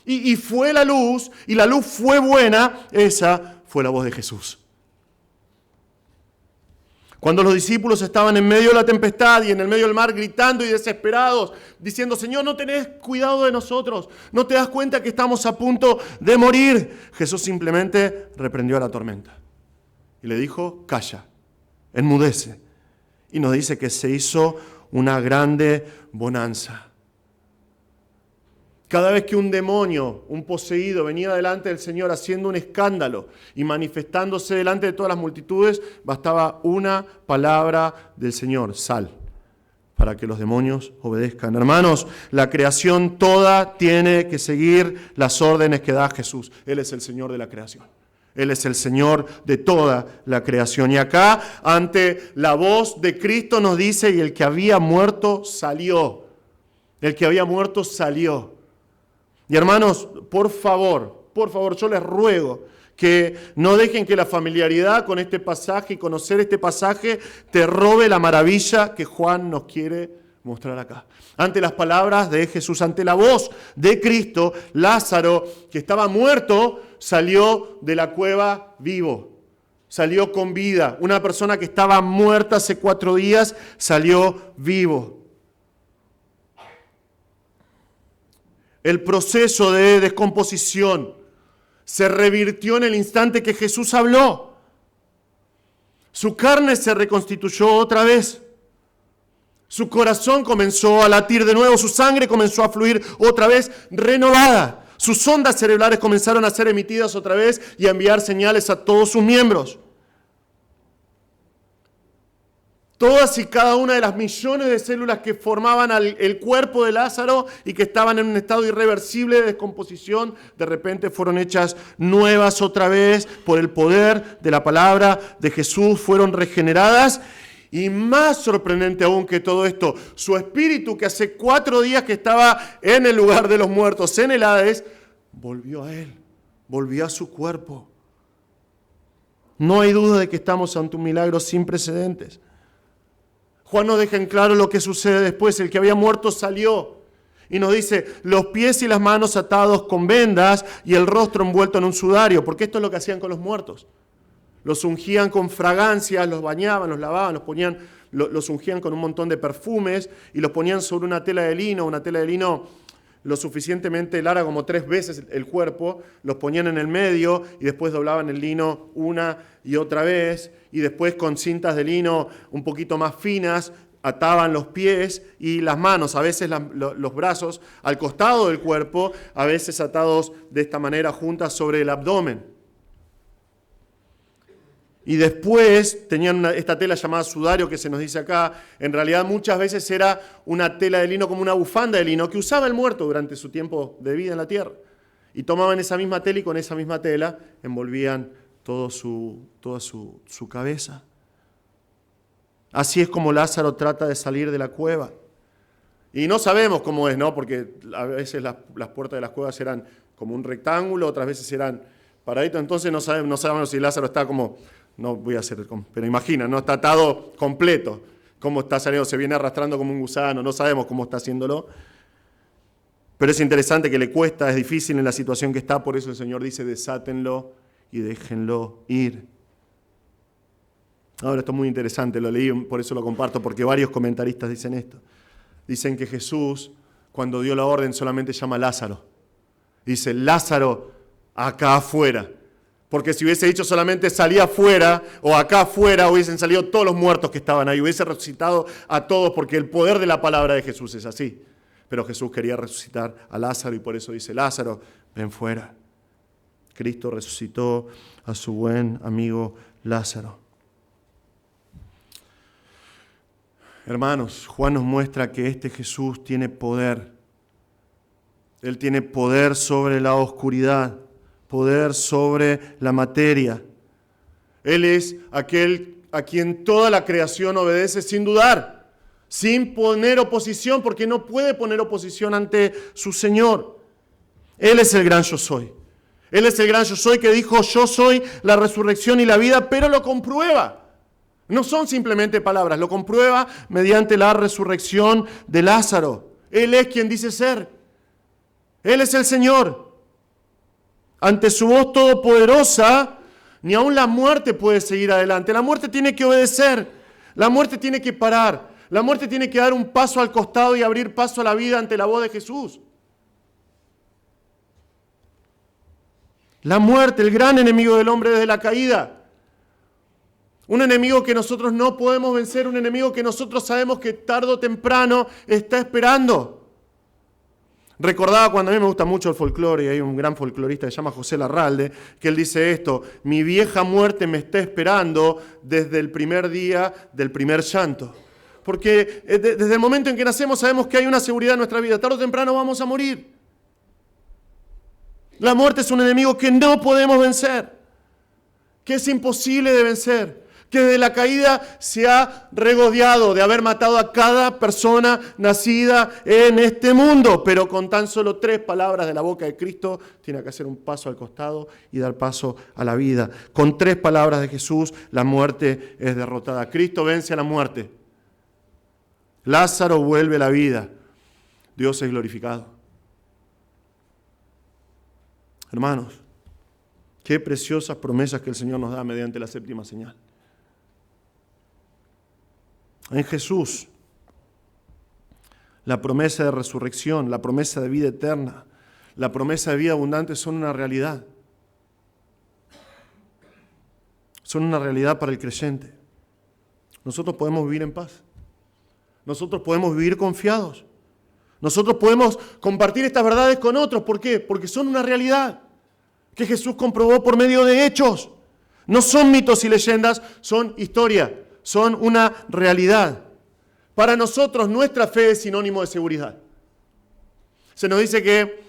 y fue la luz fue buena, esa fue la voz de Jesús. Cuando los discípulos estaban en medio de la tempestad y en el medio del mar gritando y desesperados, diciendo, Señor, no tenés cuidado de nosotros, no te das cuenta que estamos a punto de morir. Jesús simplemente reprendió a la tormenta y le dijo, calla, enmudece. Y nos dice que se hizo una grande bonanza. Cada vez que un demonio, un poseído, venía delante del Señor haciendo un escándalo y manifestándose delante de todas las multitudes, bastaba una palabra del Señor, sal, para que los demonios obedezcan. Hermanos, la creación toda tiene que seguir las órdenes que da Jesús. Él es el Señor de la creación. Él es el Señor de toda la creación. Y acá, ante la voz de Cristo nos dice, y el que había muerto salió. El que había muerto salió. Y hermanos, por favor, yo les ruego que no dejen que la familiaridad con este pasaje y conocer este pasaje te robe la maravilla que Juan nos quiere mostrar acá. Ante las palabras de Jesús, ante la voz de Cristo, Lázaro, que estaba muerto, salió de la cueva vivo, salió con vida. Una persona que estaba muerta hace 4 días salió vivo. El proceso de descomposición se revirtió en el instante que Jesús habló. Su carne se reconstituyó otra vez. Su corazón comenzó a latir de nuevo, su sangre comenzó a fluir otra vez renovada. Sus ondas cerebrales comenzaron a ser emitidas otra vez y a enviar señales a todos sus miembros. Todas y cada una de las millones de células que formaban el cuerpo de Lázaro y que estaban en un estado irreversible de descomposición, de repente fueron hechas nuevas otra vez por el poder de la palabra de Jesús, fueron regeneradas. Y más sorprendente aún que todo esto, su espíritu, que hace 4 días que estaba en el lugar de los muertos, en el Hades, volvió a él, volvió a su cuerpo. No hay duda de que estamos ante un milagro sin precedentes. Juan nos deja en claro lo que sucede después. El que había muerto salió y nos dice, los pies y las manos atados con vendas y el rostro envuelto en un sudario, porque esto es lo que hacían con los muertos. Los ungían con fragancias, los bañaban, los lavaban, los ungían con un montón de perfumes y los ponían sobre una tela de lino lo suficientemente larga, como 3 veces el cuerpo, los ponían en el medio y después doblaban el lino una y otra vez, y después con cintas de lino un poquito más finas ataban los pies y las manos, a veces los brazos al costado del cuerpo, a veces atados de esta manera juntas sobre el abdomen. Y después tenían esta tela llamada sudario que se nos dice acá. En realidad muchas veces era una tela de lino como una bufanda de lino que usaba el muerto durante su tiempo de vida en la tierra. Y tomaban esa misma tela y con esa misma tela envolvían toda su cabeza. Así es como Lázaro trata de salir de la cueva. Y no sabemos cómo es, ¿no? Porque a veces las puertas de las cuevas eran como un rectángulo, otras veces eran paraditos. Entonces no sabemos si Lázaro está como... No voy a hacer, pero imagina, no está atado completo. Cómo está saliendo, se viene arrastrando como un gusano, no sabemos cómo está haciéndolo. Pero es interesante que le cuesta, es difícil en la situación que está, por eso el Señor dice, desátenlo y déjenlo ir. Ahora, esto es muy interesante, lo leí, por eso lo comparto, porque varios comentaristas dicen esto. Dicen que Jesús, cuando dio la orden, solamente llama a Lázaro. Dice, Lázaro, acá afuera. Porque si hubiese dicho solamente salía afuera o acá afuera, hubiesen salido todos los muertos que estaban ahí, hubiese resucitado a todos, porque el poder de la palabra de Jesús es así. Pero Jesús quería resucitar a Lázaro y por eso dice, Lázaro, ven fuera. Cristo resucitó a su buen amigo Lázaro. Hermanos, Juan nos muestra que este Jesús tiene poder. Él tiene poder sobre la oscuridad. Poder sobre la materia. Él es aquel a quien toda la creación obedece sin dudar, sin poner oposición, porque no puede poner oposición ante su Señor. Él es el gran yo soy. Él es el gran yo soy que dijo, yo soy la resurrección y la vida, pero lo comprueba. No son simplemente palabras, lo comprueba mediante la resurrección de Lázaro. Él es quien dice ser. Él es el Señor. Ante su voz todopoderosa, ni aun la muerte puede seguir adelante. La muerte tiene que obedecer. La muerte tiene que parar. La muerte tiene que dar un paso al costado y abrir paso a la vida ante la voz de Jesús. La muerte, el gran enemigo del hombre desde la caída. Un enemigo que nosotros no podemos vencer, un enemigo que nosotros sabemos que tarde o temprano está esperando. Recordaba cuando a mí me gusta mucho el folclore, y hay un gran folclorista que se llama José Larralde, que él dice esto, mi vieja muerte me está esperando desde el primer día del primer llanto. Porque desde el momento en que nacemos sabemos que hay una seguridad en nuestra vida, tarde o temprano vamos a morir. La muerte es un enemigo que no podemos vencer, que es imposible de vencer, que desde la caída se ha regodeado de haber matado a cada persona nacida en este mundo, pero con tan solo 3 palabras de la boca de Cristo tiene que hacer un paso al costado y dar paso a la vida. Con 3 palabras de Jesús la muerte es derrotada. Cristo vence a la muerte. Lázaro vuelve a la vida. Dios es glorificado. Hermanos, qué preciosas promesas que el Señor nos da mediante la 7ª señal. En Jesús, la promesa de resurrección, la promesa de vida eterna, la promesa de vida abundante son una realidad. Son una realidad para el creyente. Nosotros podemos vivir en paz. Nosotros podemos vivir confiados. Nosotros podemos compartir estas verdades con otros. ¿Por qué? Porque son una realidad que Jesús comprobó por medio de hechos. No son mitos y leyendas, son historia. Son una realidad. Para nosotros nuestra fe es sinónimo de seguridad. Se nos dice que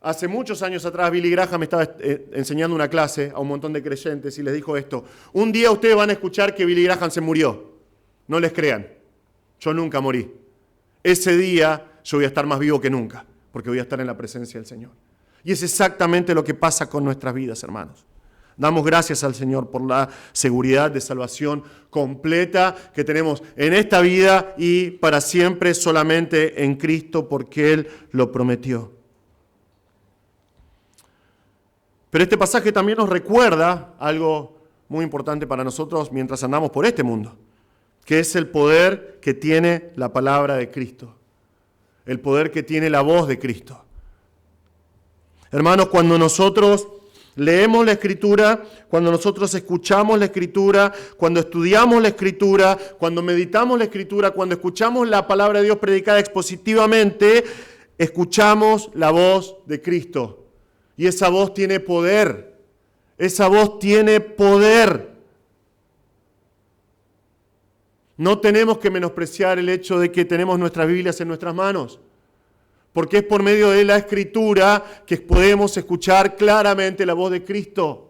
hace muchos años atrás Billy Graham estaba enseñando una clase a un montón de creyentes y les dijo esto. Un día ustedes van a escuchar que Billy Graham se murió. No les crean. Yo nunca morí. Ese día yo voy a estar más vivo que nunca, porque voy a estar en la presencia del Señor. Y es exactamente lo que pasa con nuestras vidas, hermanos. Damos gracias al Señor por la seguridad de salvación completa que tenemos en esta vida y para siempre solamente en Cristo, porque Él lo prometió. Pero este pasaje también nos recuerda algo muy importante para nosotros mientras andamos por este mundo, que es el poder que tiene la palabra de Cristo. el poder que tiene la voz de Cristo. Hermanos, cuando nosotros leemos la Escritura, cuando nosotros escuchamos la Escritura, cuando estudiamos la Escritura, cuando meditamos la Escritura, cuando escuchamos la palabra de Dios predicada expositivamente, escuchamos la voz de Cristo. Y esa voz tiene poder. Esa voz tiene poder. No tenemos que menospreciar el hecho de que tenemos nuestras Biblias en nuestras manos. Porque es por medio de la Escritura que podemos escuchar claramente la voz de Cristo.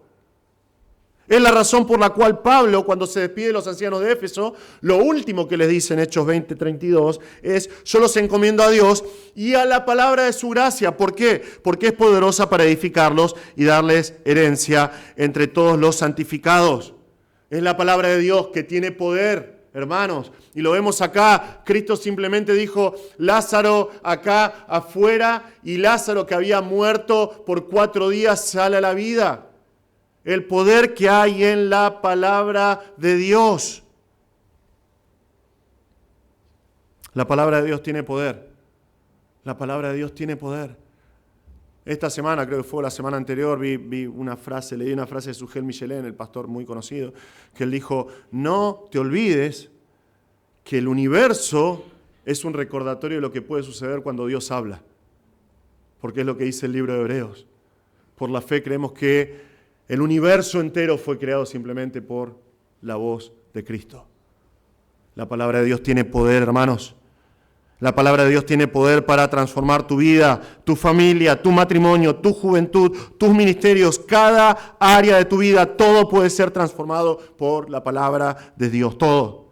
Es la razón por la cual Pablo, cuando se despide de los ancianos de Éfeso, lo último que les dice en Hechos 20:32 es: yo los encomiendo a Dios y a la palabra de su gracia. ¿Por qué? Porque es poderosa para edificarlos y darles herencia entre todos los santificados. Es la palabra de Dios que tiene poder, hermanos, y lo vemos acá. Cristo simplemente dijo: Lázaro acá afuera, y Lázaro, que había muerto por 4 días, sale a la vida. El poder que hay en la palabra de Dios. La palabra de Dios tiene poder. La palabra de Dios tiene poder. Esta semana, creo que fue la semana anterior, leí una frase de Sugel Michelin, el pastor muy conocido, que él dijo: no te olvides que el universo es un recordatorio de lo que puede suceder cuando Dios habla. Porque es lo que dice el libro de Hebreos. Por la fe creemos que el universo entero fue creado simplemente por la voz de Cristo. La palabra de Dios tiene poder, hermanos. La palabra de Dios tiene poder para transformar tu vida, tu familia, tu matrimonio, tu juventud, tus ministerios, cada área de tu vida. Todo puede ser transformado por la palabra de Dios, todo.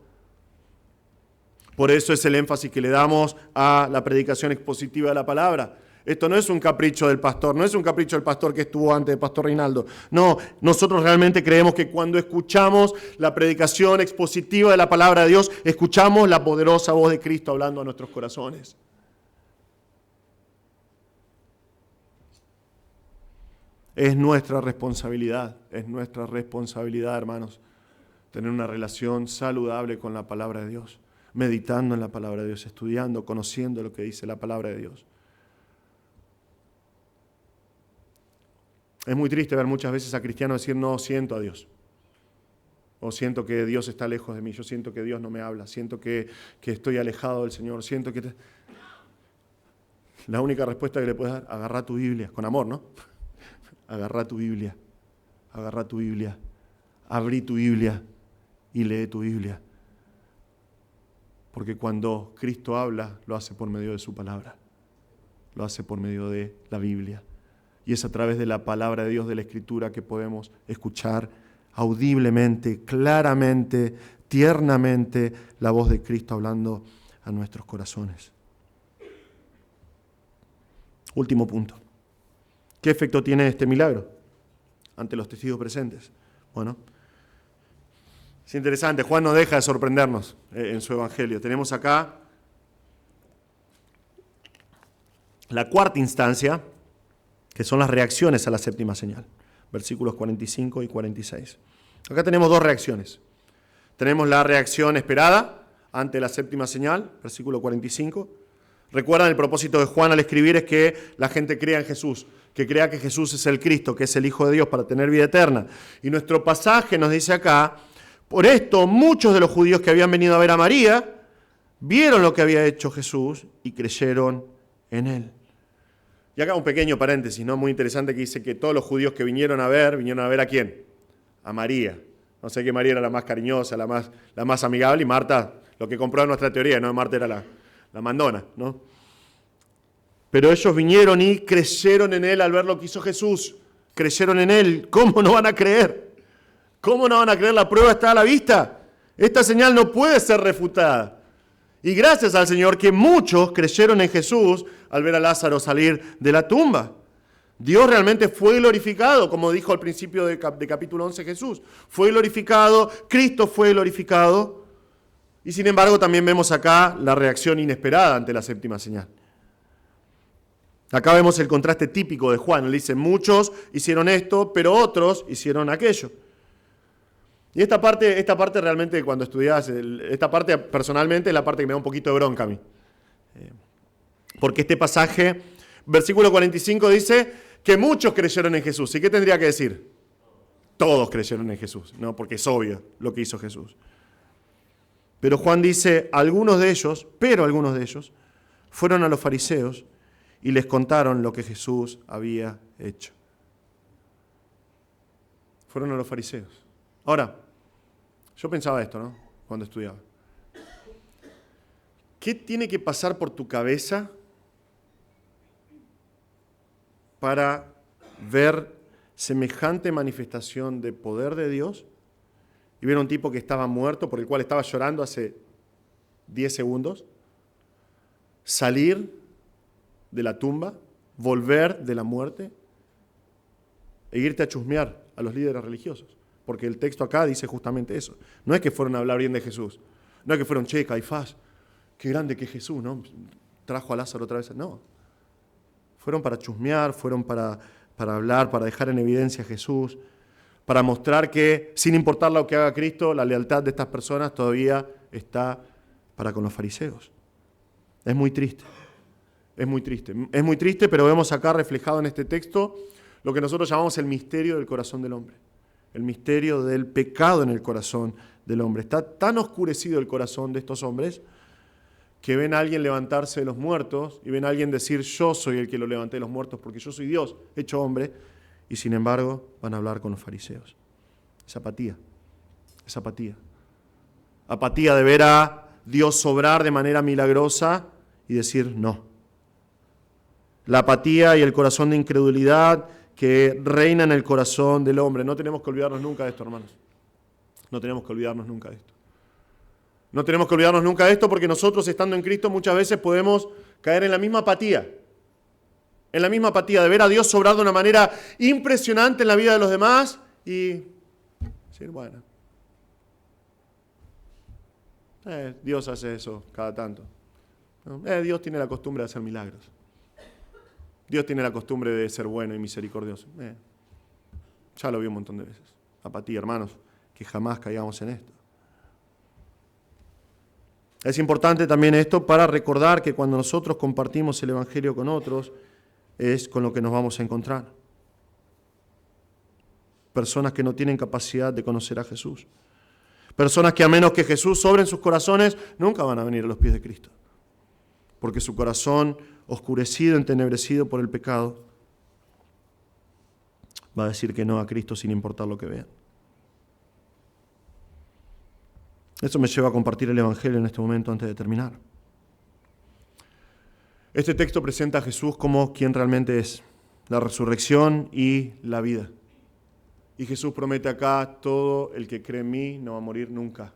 Por eso es el énfasis que le damos a la predicación expositiva de la palabra. Esto no es un capricho del pastor, no es un capricho del pastor que estuvo antes del pastor Reinaldo. No, nosotros realmente creemos que cuando escuchamos la predicación expositiva de la palabra de Dios, escuchamos la poderosa voz de Cristo hablando a nuestros corazones. Es nuestra responsabilidad, hermanos, tener una relación saludable con la palabra de Dios, meditando en la palabra de Dios, estudiando, conociendo lo que dice la palabra de Dios. Es muy triste ver muchas veces a cristianos decir: no siento a Dios. O siento que Dios está lejos de mí. Yo siento que Dios no me habla. Siento que estoy alejado del Señor. Siento que... La única respuesta que le puedes dar: agarra tu Biblia. Con amor, ¿no? Agarra tu Biblia. Agarra tu Biblia. Abrí tu Biblia y lee tu Biblia. Porque cuando Cristo habla, lo hace por medio de su palabra. Lo hace por medio de la Biblia. Y es a través de la palabra de Dios, de la Escritura, que podemos escuchar audiblemente, claramente, tiernamente la voz de Cristo hablando a nuestros corazones. Último punto. ¿Qué efecto tiene este milagro ante los testigos presentes? Bueno, es interesante. Juan no deja de sorprendernos en su evangelio. Tenemos acá la cuarta instancia, que son las reacciones a la séptima señal, versículos 45 y 46. Acá tenemos 2 reacciones. Tenemos la reacción esperada ante la séptima señal, versículo 45. Recuerdan, el propósito de Juan al escribir es que la gente crea en Jesús, que crea que Jesús es el Cristo, que es el Hijo de Dios, para tener vida eterna. Y nuestro pasaje nos dice acá: por esto muchos de los judíos que habían venido a ver a María vieron lo que había hecho Jesús y creyeron en él. Y acá un pequeño paréntesis, ¿no? Muy interesante, que dice que todos los judíos que vinieron a ver ¿a quién? A María. No sé, que María era la más cariñosa, la más amigable, y Marta, lo que compró nuestra teoría, ¿no? Marta era la mandona, ¿no? Pero ellos vinieron y creyeron en él al ver lo que hizo Jesús. Creyeron en él. ¿Cómo no van a creer? ¿Cómo no van a creer? La prueba está a la vista. Esta señal no puede ser refutada. Y gracias al Señor que muchos creyeron en Jesús al ver a Lázaro salir de la tumba. Dios realmente fue glorificado, como dijo al principio de capítulo 11 Jesús. Fue glorificado, Cristo fue glorificado. Y sin embargo también vemos acá la reacción inesperada ante la séptima señal. Acá vemos el contraste típico de Juan. Él dice: muchos hicieron esto, pero otros hicieron aquello. Y esta parte realmente, cuando estudias, esta parte personalmente es la parte que me da un poquito de bronca a mí. Porque este pasaje, versículo 45, dice que muchos creyeron en Jesús. ¿Y qué tendría que decir? Todos creyeron en Jesús, ¿no? Porque es obvio lo que hizo Jesús. Pero Juan dice, algunos de ellos fueron a los fariseos y les contaron lo que Jesús había hecho. Fueron a los fariseos. Ahora, yo pensaba esto, ¿no? Cuando estudiaba. ¿Qué tiene que pasar por tu cabeza para ver semejante manifestación de poder de Dios y ver a un tipo que estaba muerto, por el cual estaba llorando hace 10 segundos, salir de la tumba, volver de la muerte e irte a chusmear a los líderes religiosos? Porque el texto acá dice justamente eso. No es que fueron a hablar bien de Jesús, no es que fueron, che, Caifás, qué grande que es Jesús, ¿no? Trajo a Lázaro otra vez. No. Fueron para chusmear, fueron para hablar, para dejar en evidencia a Jesús, para mostrar que, sin importar lo que haga Cristo, la lealtad de estas personas todavía está para con los fariseos. Es muy triste. Es muy triste. Es muy triste, pero vemos acá reflejado en este texto lo que nosotros llamamos el misterio del corazón del hombre. El misterio del pecado en el corazón del hombre. Está tan oscurecido el corazón de estos hombres que ven a alguien levantarse de los muertos y ven a alguien decir, yo soy el que lo levanté de los muertos porque yo soy Dios hecho hombre, y sin embargo van a hablar con los fariseos. Es apatía. Es apatía. Apatía de ver a Dios sobrar de manera milagrosa y decir no. La apatía y el corazón de incredulidad que reina en el corazón del hombre. No tenemos que olvidarnos nunca de esto, hermanos. No tenemos que olvidarnos nunca de esto. No tenemos que olvidarnos nunca de esto porque nosotros, estando en Cristo, muchas veces podemos caer en la misma apatía. En la misma apatía de ver a Dios sobrar de una manera impresionante en la vida de los demás y decir, bueno, Dios hace eso cada tanto. Dios tiene la costumbre de hacer milagros. Dios tiene la costumbre de ser bueno y misericordioso. Ya lo vi un montón de veces. Apatía, hermanos, que jamás caigamos en esto. Es importante también esto para recordar que cuando nosotros compartimos el Evangelio con otros, es con lo que nos vamos a encontrar. Personas que no tienen capacidad de conocer a Jesús. Personas que a menos que Jesús sobre en sus corazones, nunca van a venir a los pies de Cristo. Porque su corazón, oscurecido, entenebrecido por el pecado, va a decir que no a Cristo sin importar lo que vean. Esto me lleva a compartir el Evangelio en este momento antes de terminar. Este texto presenta a Jesús como quien realmente es, la resurrección y la vida. Y Jesús promete acá, todo el que cree en mí no va a morir nunca.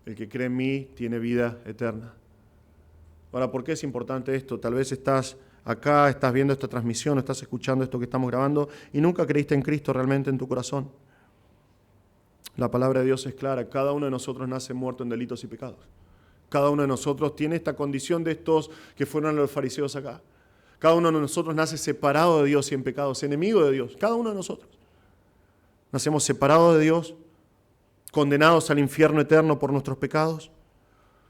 El que cree en mí tiene vida eterna. Ahora, ¿por qué es importante esto? Tal vez estás acá, estás viendo esta transmisión, estás escuchando esto que estamos grabando y nunca creíste en Cristo realmente en tu corazón. La palabra de Dios es clara, cada uno de nosotros nace muerto en delitos y pecados. Cada uno de nosotros tiene esta condición de estos que fueron los fariseos acá. Cada uno de nosotros nace separado de Dios y en pecados, enemigo de Dios. Cada uno de nosotros. Nacemos separados de Dios, condenados al infierno eterno por nuestros pecados.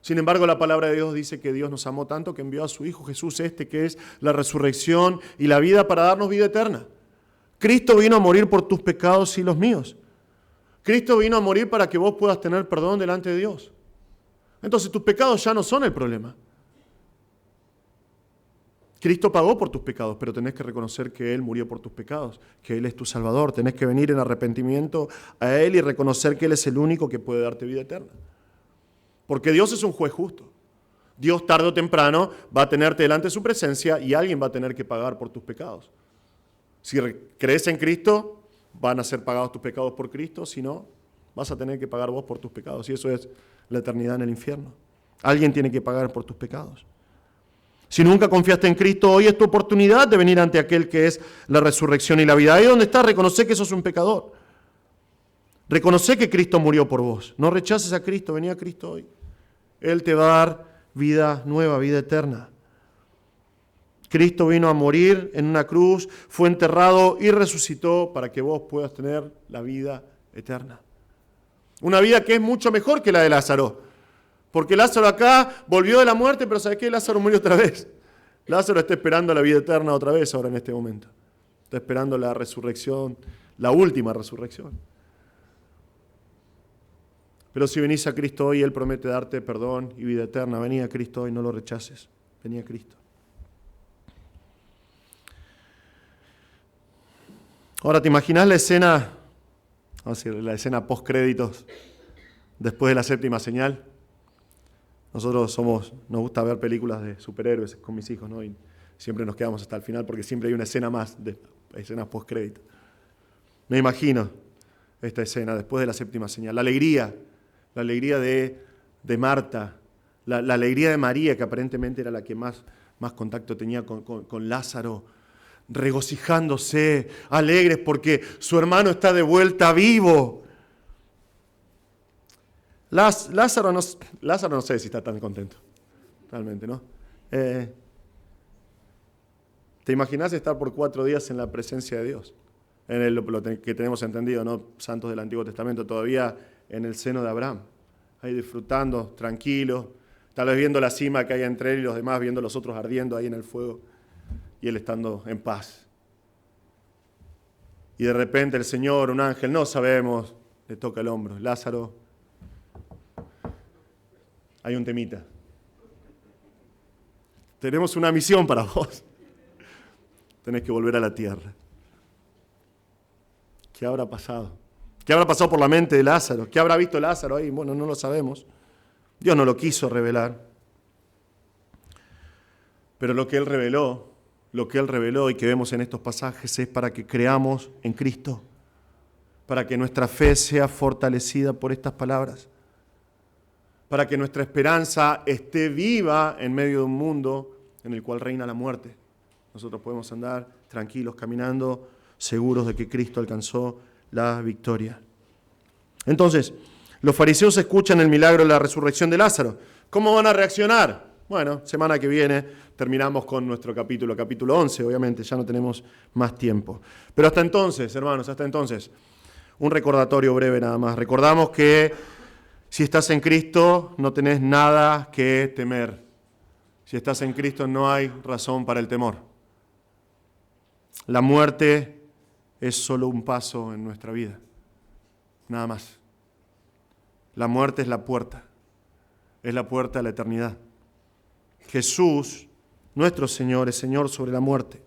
Sin embargo, la palabra de Dios dice que Dios nos amó tanto que envió a su Hijo Jesús que es la resurrección y la vida para darnos vida eterna. Cristo vino a morir por tus pecados y los míos. Cristo vino a morir para que vos puedas tener perdón delante de Dios. Entonces tus pecados ya no son el problema. Cristo pagó por tus pecados, pero tenés que reconocer que Él murió por tus pecados, que Él es tu Salvador. Tenés que venir en arrepentimiento a Él y reconocer que Él es el único que puede darte vida eterna. Porque Dios es un juez justo. Dios tarde o temprano va a tenerte delante de su presencia y alguien va a tener que pagar por tus pecados. Si crees en Cristo, van a ser pagados tus pecados por Cristo, si no, vas a tener que pagar vos por tus pecados. Y eso es la eternidad en el infierno. Alguien tiene que pagar por tus pecados. Si nunca confiaste en Cristo, hoy es tu oportunidad de venir ante aquel que es la resurrección y la vida. Ahí donde estás, reconoce que sos un pecador. Reconoce que Cristo murió por vos. No rechaces a Cristo, vení a Cristo hoy. Él te va a dar vida nueva, vida eterna. Cristo vino a morir en una cruz, fue enterrado y resucitó para que vos puedas tener la vida eterna. Una vida que es mucho mejor que la de Lázaro. Porque Lázaro acá volvió de la muerte, pero ¿sabes qué? Lázaro murió otra vez. Lázaro está esperando la vida eterna otra vez ahora en este momento. Está esperando la resurrección, la última resurrección. Pero si venís a Cristo hoy, Él promete darte perdón y vida eterna. Vení a Cristo hoy, no lo rechaces. Vení a Cristo. Ahora, ¿te imaginas la escena, vamos a decir, la escena post-créditos después de la séptima señal? Nosotros nos gusta ver películas de superhéroes con mis hijos, ¿no? Y siempre nos quedamos hasta el final porque siempre hay una escena más de escenas post-créditos. Me imagino esta escena después de la séptima señal. La alegría de Marta, la alegría de María, que aparentemente era la que más contacto tenía con Lázaro, regocijándose, alegres porque su hermano está de vuelta vivo. Lázaro no sé si está tan contento, realmente, ¿no? ¿Te imaginas estar por 4 días en la presencia de Dios? En lo que tenemos entendido, ¿no? Santos del Antiguo Testamento, todavía en el seno de Abraham, ahí disfrutando, tranquilo, tal vez viendo la cima que hay entre él y los demás, viendo los otros ardiendo ahí en el fuego, y él estando en paz. Y de repente el Señor, un ángel, no sabemos, le toca el hombro. Lázaro, hay un temita. Tenemos una misión para vos. Tenés que volver a la tierra. ¿Qué habrá pasado? ¿Qué habrá pasado por la mente de Lázaro? ¿Qué habrá visto Lázaro ahí? Bueno, no lo sabemos. Dios no lo quiso revelar. Pero lo que Él reveló y que vemos en estos pasajes es para que creamos en Cristo, para que nuestra fe sea fortalecida por estas palabras, para que nuestra esperanza esté viva en medio de un mundo en el cual reina la muerte. Nosotros podemos andar tranquilos, caminando, seguros de que Cristo alcanzó la victoria. Entonces, los fariseos escuchan el milagro de la resurrección de Lázaro. ¿Cómo van a reaccionar? Bueno, semana que viene terminamos con nuestro capítulo 11, obviamente, ya no tenemos más tiempo. Pero hasta entonces, hermanos, un recordatorio breve nada más. Recordamos que si estás en Cristo no tenés nada que temer. Si estás en Cristo no hay razón para el temor. La muerte es solo un paso en nuestra vida, nada más. La muerte es la puerta a la eternidad. Jesús, nuestro Señor, es Señor sobre la muerte.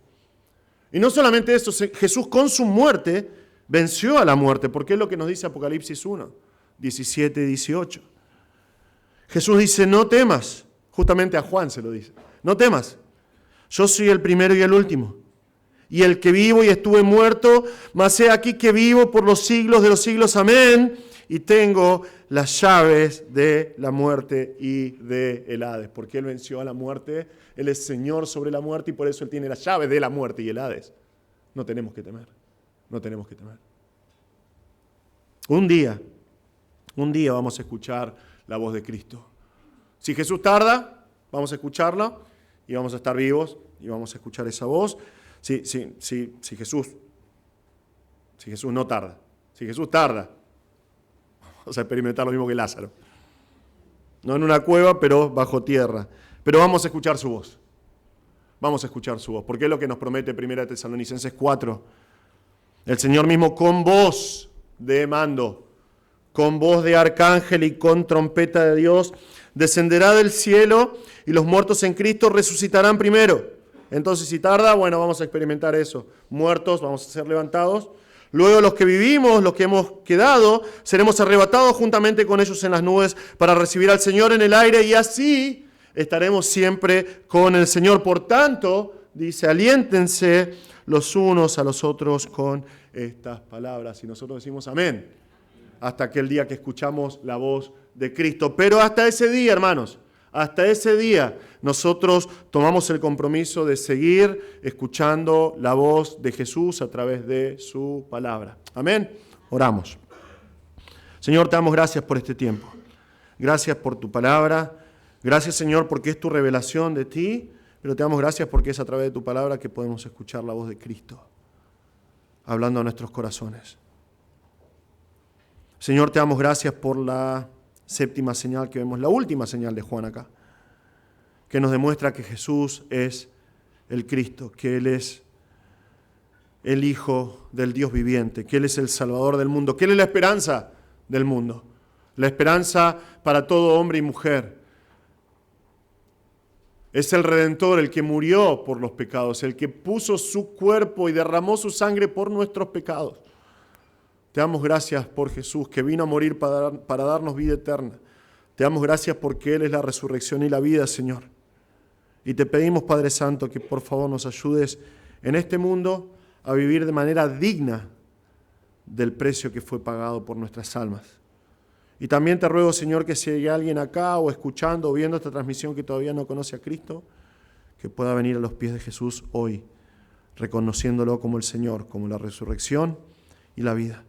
Y no solamente eso, Jesús con su muerte venció a la muerte, porque es lo que nos dice Apocalipsis 1, 17 y 18. Jesús dice, no temas, justamente a Juan se lo dice, no temas, yo soy el primero y el último, y el que vivo y estuve muerto, mas he aquí que vivo por los siglos de los siglos, amén, y tengo las llaves de la muerte y de el Hades, porque Él venció a la muerte, Él es Señor sobre la muerte y por eso Él tiene las llaves de la muerte y el Hades. No tenemos que temer, no tenemos que temer. Un día vamos a escuchar la voz de Cristo. Si Jesús tarda, vamos a escucharlo y vamos a estar vivos y vamos a escuchar esa voz. Si Jesús no tarda, si Jesús tarda, vamos a experimentar lo mismo que Lázaro. No en una cueva, pero bajo tierra. Pero vamos a escuchar su voz. Vamos a escuchar su voz, porque es lo que nos promete 1 Tesalonicenses 4. El Señor mismo con voz de mando, con voz de arcángel y con trompeta de Dios, descenderá del cielo y los muertos en Cristo resucitarán primero. Entonces, si tarda, bueno, vamos a experimentar eso. Muertos, vamos a ser levantados. Luego los que vivimos, los que hemos quedado, seremos arrebatados juntamente con ellos en las nubes para recibir al Señor en el aire y así estaremos siempre con el Señor. Por tanto, dice, aliéntense los unos a los otros con estas palabras. Y nosotros decimos amén, hasta aquel día que escuchamos la voz de Cristo. Pero hasta ese día, hermanos, hasta ese día, nosotros tomamos el compromiso de seguir escuchando la voz de Jesús a través de su palabra. Amén. Oramos. Señor, te damos gracias por este tiempo. Gracias por tu palabra. Gracias, Señor, porque es tu revelación de ti, pero te damos gracias porque es a través de tu palabra que podemos escuchar la voz de Cristo, hablando a nuestros corazones. Señor, te damos gracias por la séptima señal que vemos, la última señal de Juan acá, que nos demuestra que Jesús es el Cristo, que Él es el Hijo del Dios viviente, que Él es el Salvador del mundo, que Él es la esperanza del mundo, la esperanza para todo hombre y mujer. Es el Redentor, el que murió por los pecados, el que puso su cuerpo y derramó su sangre por nuestros pecados. Te damos gracias por Jesús, que vino a morir para darnos vida eterna. Te damos gracias porque Él es la resurrección y la vida, Señor. Y te pedimos, Padre Santo, que por favor nos ayudes en este mundo a vivir de manera digna del precio que fue pagado por nuestras almas. Y también te ruego, Señor, que si hay alguien acá o escuchando o viendo esta transmisión que todavía no conoce a Cristo, que pueda venir a los pies de Jesús hoy, reconociéndolo como el Señor, como la resurrección y la vida.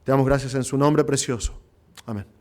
Te damos gracias en su nombre precioso. Amén.